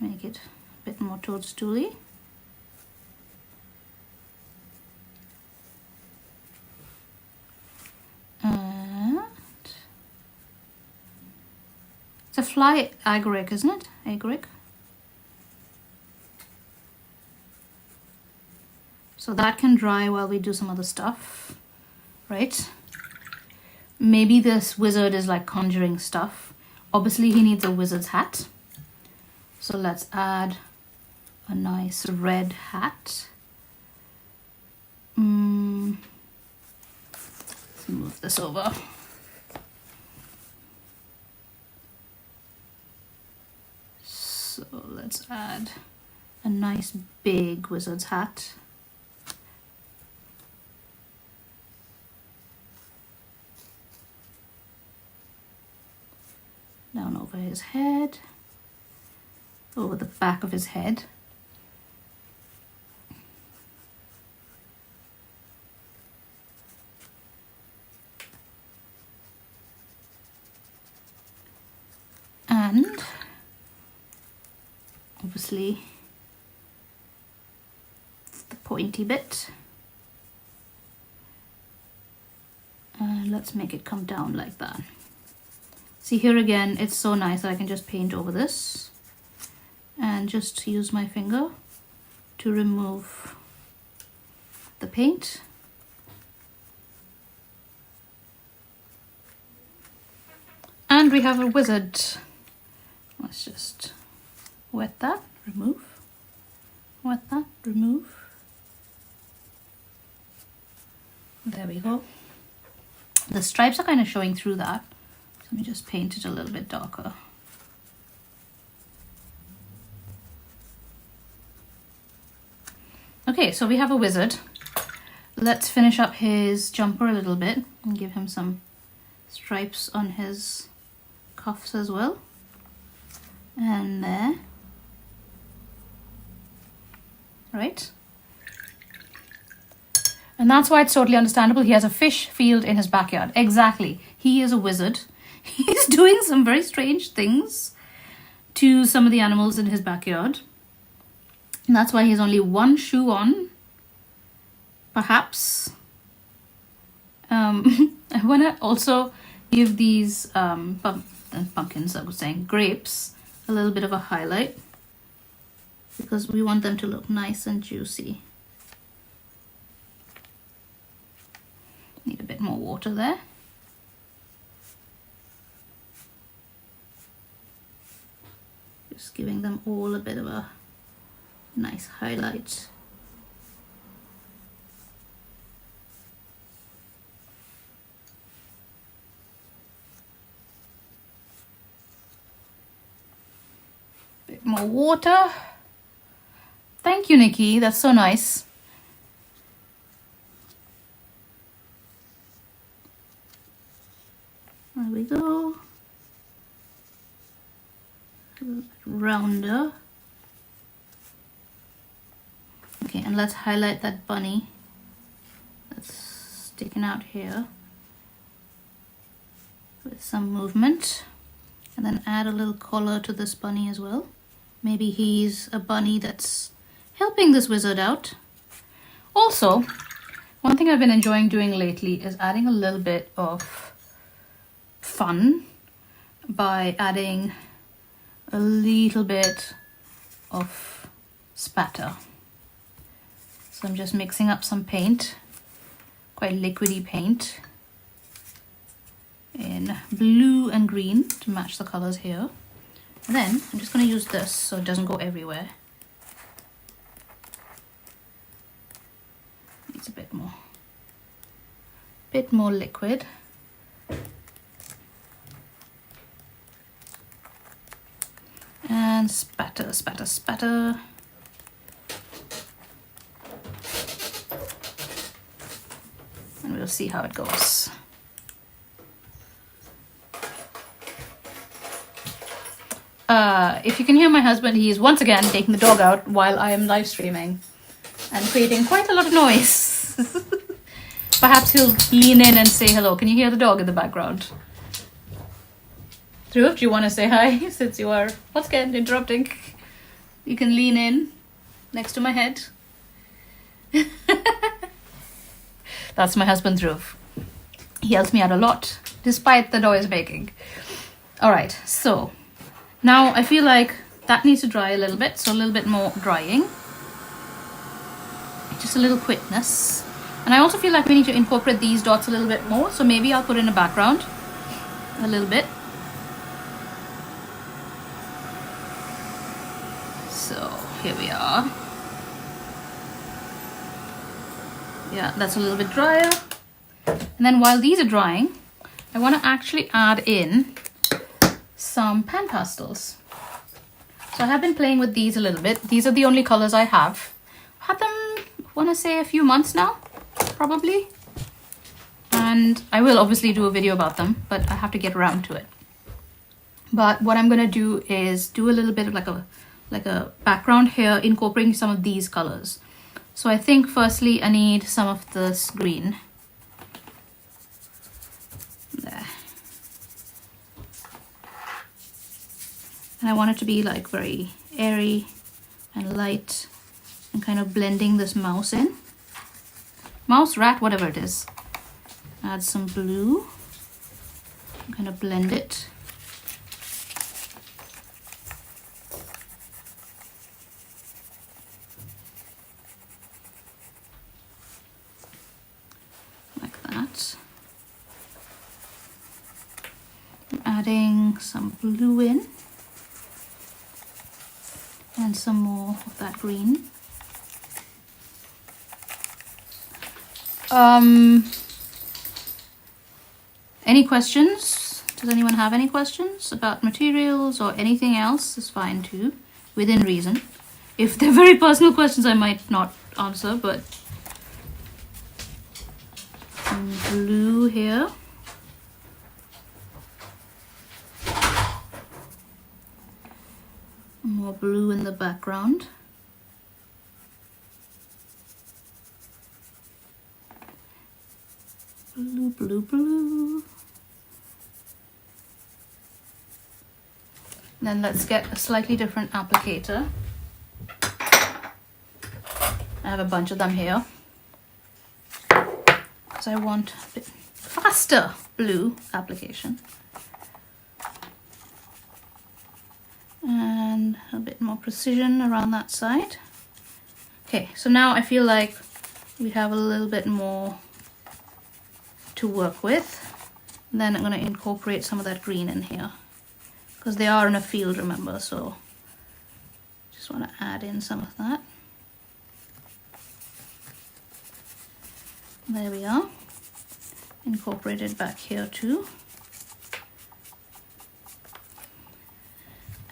Make it a bit more toadstooly. And it's a fly agaric, isn't it? Agaric. So that can dry while we do some other stuff, right? Maybe this wizard is like conjuring stuff. Obviously he needs a wizard's hat. So let's add a nice red hat. Let's move this over. So let's add a nice big wizard's hat. Down over his head, over the back of his head. And obviously the pointy bit. And let's make it come down like that. See here again, it's so nice that I can just paint over this and just use my finger to remove the paint. And we have a wizard. Let's just wet that, remove, wet that, remove. There we go. The stripes are kind of showing through that. Let me just paint it a little bit darker. Okay, so we have a wizard. Let's finish up his jumper a little bit and give him some stripes on his cuffs as well. And there. Right? And that's why it's totally understandable. He has a fish field in his backyard. Exactly. He is a wizard. He's doing some very strange things to some of the animals in his backyard. And that's why he has only one shoe on. Perhaps. I want to also give these pumpkins, I was saying, grapes, a little bit of a highlight. Because we want them to look nice and juicy. Need a bit more water there. Just giving them all a bit of a nice highlight. Bit more water. Thank you, Nikki. That's so nice. There we go. A little bit rounder. Okay, and let's highlight that bunny that's sticking out here with some movement. And then add a little color to this bunny as well. Maybe he's a bunny that's helping this wizard out. Also, one thing I've been enjoying doing lately is adding a little bit of fun by adding a little bit of spatter. So I'm just mixing up some paint, quite liquidy paint, in blue and green to match the colors here. And then I'm just going to use this so it doesn't go everywhere. Needs a bit more liquid. And spatter, spatter, spatter. And we'll see how it goes. If you can hear my husband, he is once again taking the dog out while I am live streaming and creating quite a lot of noise. Perhaps he'll lean in and say hello. Can you hear the dog in the background? Dhruv, do you want to say hi since you are once again interrupting? You can lean in next to my head. That's my husband Dhruv. He helps me out a lot despite the noise making. All right, so now I feel like that needs to dry a little bit, so a little bit more drying. Just a little quickness. And I also feel like we need to incorporate these dots a little bit more, so maybe I'll put in a background a little bit. So here we are. Yeah, that's a little bit drier. And then while these are drying, I want to actually add in some pan pastels. So I have been playing with these a little bit. These are the only colors I have. Had them, I want to say, a few months now, probably. And I will obviously do a video about them, but I have to get around to it. But what I'm going to do is do a little bit of like a background here, incorporating some of these colors. So I think firstly I need some of this green. There. And I want it to be like very airy and light and kind of blending this mouse in. Mouse, rat, whatever it is. Add some blue. Kind of blend it. Like that. I'm adding some blue in. And some more of that green. Any questions? Does anyone have any questions about materials or anything else? Is fine too, within reason. If they're very personal questions, I might not answer, but some blue here. More blue in the background. Blue, blue, blue. Then let's get a slightly different applicator. I have a bunch of them here. Because I want a bit faster blue application. And a bit more precision around that side. Okay, so now I feel like we have a little bit more to work with. And then I'm going to incorporate some of that green in here. Because they are in a field, remember, so just want to add in some of that. There we are. Incorporate it back here too.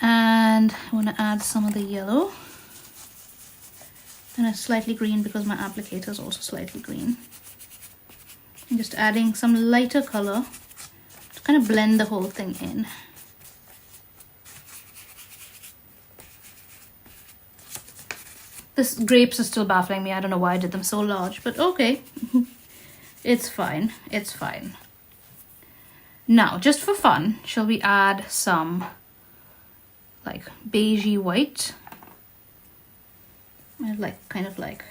And I want to add some of the yellow. And a slightly green because my applicator is also slightly green. I'm just adding some lighter color to kind of blend the whole thing in. This grapes are still baffling me. I don't know why I did them so large, but okay. It's fine. It's fine. Now, just for fun, shall we add some like beigey white kind of like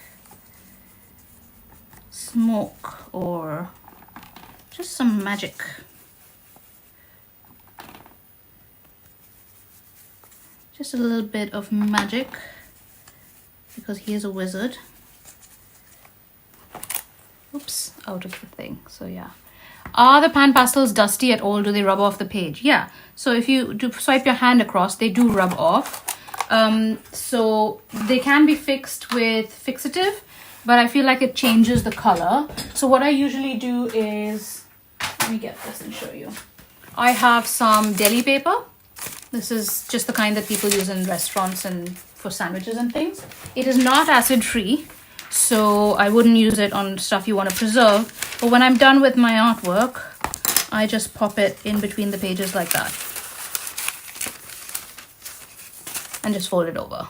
smoke or just some magic. Just a little bit of magic because he is a wizard. Oops, out of the thing. So yeah. Are the pan pastels dusty at all? Do they rub off the page? Yeah. So if you do swipe your hand across, they do rub off. So they can be fixed with fixative, but I feel like it changes the color. So what I usually do is, let me get this and show you. I have some deli paper. This is just the kind that people use in restaurants and for sandwiches and things. It is not acid free, so I wouldn't use it on stuff you want to preserve. But when I'm done with my artwork, I just pop it in between the pages like that. And just fold it over.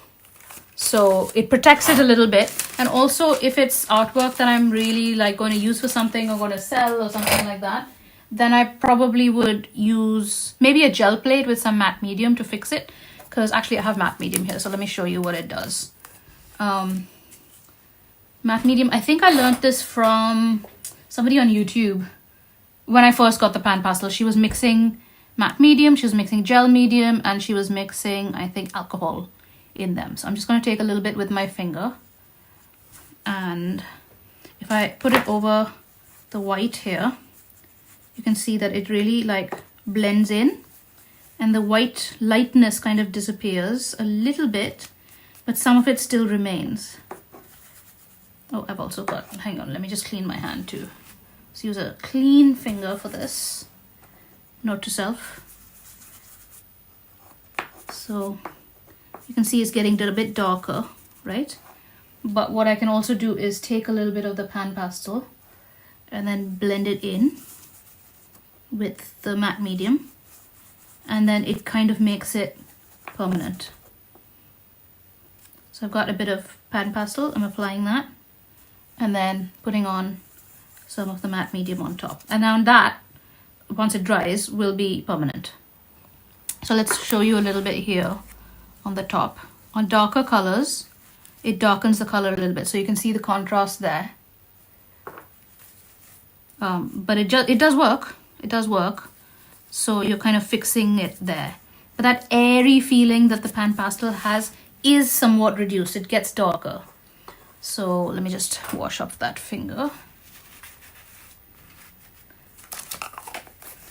So it protects it a little bit. And also if it's artwork that I'm really like going to use for something or going to sell or something like that, then I probably would use maybe a gel plate with some matte medium to fix it. Because actually I have matte medium here, so let me show you what it does. Matte medium, I think I learned this from somebody on YouTube. When I first got the pan pastel, she was mixing matte medium, she was mixing gel medium, and she was mixing, I think, alcohol in them. So I'm just going to take a little bit with my finger. And if I put it over the white here, you can see that it really like blends in and the white lightness kind of disappears a little bit, but some of it still remains. Oh, I've also got, hang on, let me just clean my hand too. Let's use a clean finger for this. Note to self. So you can see it's getting a bit darker, right? But what I can also do is take a little bit of the pan pastel and then blend it in with the matte medium, and then it kind of makes it permanent. So I've got a bit of pan pastel, I'm applying that, and then putting on some of the matte medium on top. And now that, once it dries, will be permanent. So let's show you a little bit here on the top. On darker colors, it darkens the color a little bit, so you can see the contrast there. But it does work. It does work. So you're kind of fixing it there. But that airy feeling that the pan pastel has is somewhat reduced. It gets darker. So let me just wash off that finger.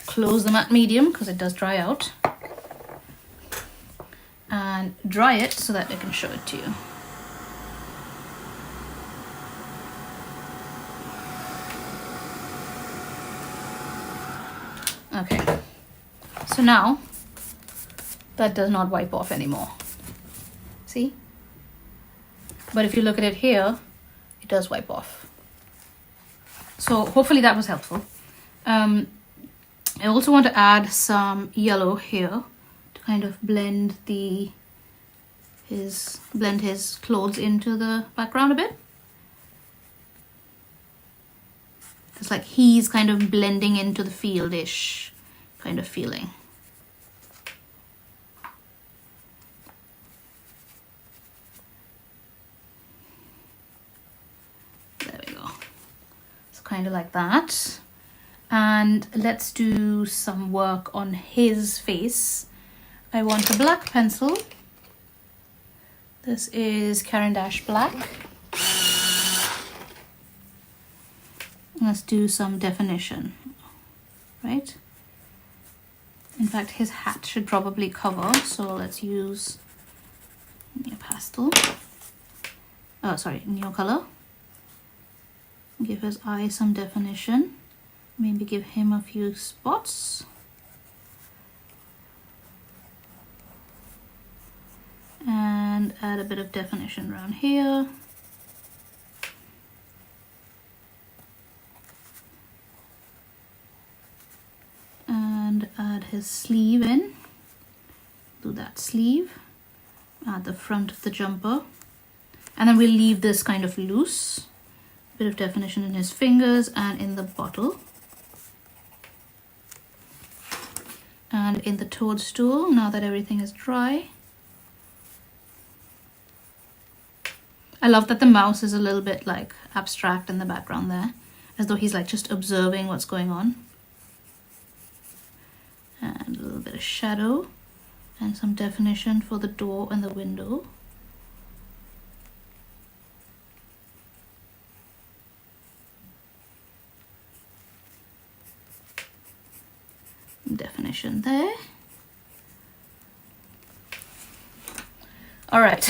Close the matte medium because it does dry out. And dry it so that I can show it to you. Okay, so now that does not wipe off anymore. See? But if you look at it here, it does wipe off. So hopefully that was helpful. I also want to add some yellow here to kind of blend his clothes into the background a bit. It's like he's kind of blending into the field-ish kind of feeling. There we go. It's kind of like that. And let's do some work on his face. I want a black pencil. This is Caran d'Ache black. Let's do some definition, right? In fact, his hat should probably cover, so let's use neocolor. Give his eye some definition. Maybe give him a few spots. And add a bit of definition around here. And add his sleeve in. Do that sleeve. Add the front of the jumper. And then we'll leave this kind of loose. Bit of definition in his fingers and in the bottle. And in the toadstool, now that everything is dry. I love that the mouse is a little bit like abstract in the background there, as though he's like just observing what's going on. And a little bit of shadow and some definition for the door and the window. Definition there. All right.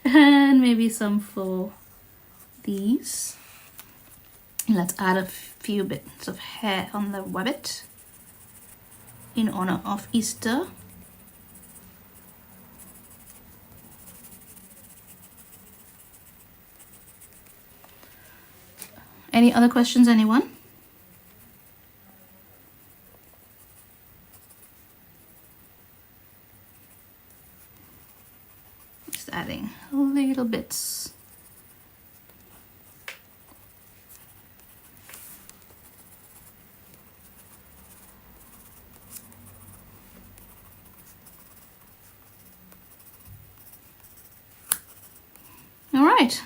And maybe some for these. Let's add a few bits of hair on the rabbit in honor of Easter. Any other questions, anyone? Just adding little bits. All right.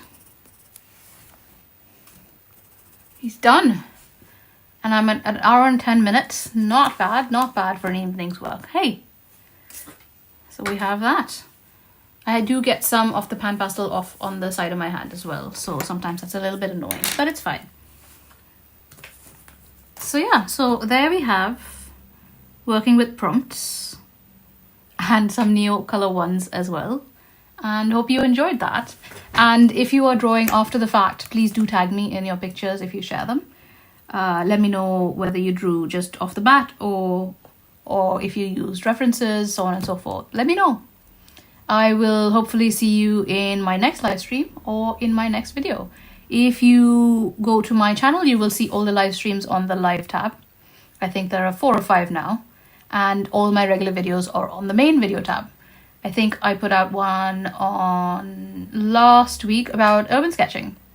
He's done. And I'm at an hour and 10 minutes. Not bad, not bad for an evening's work. Hey. So we have that. I do get some of the pan pastel off on the side of my hand as well. So sometimes that's a little bit annoying, but it's fine. So yeah, so there we have working with prompts and some neocolor ones as well. And hope you enjoyed that. And if you are drawing after the fact, please do tag me in your pictures if you share them. Let me know whether you drew just off the bat or if you used references, so on and so forth. Let me know. I will hopefully see you in my next live stream or in my next video. If you go to my channel, you will see all the live streams on the live tab. I think there are 4 or 5 now. And all my regular videos are on the main video tab. I think I put out one on last week about urban sketching.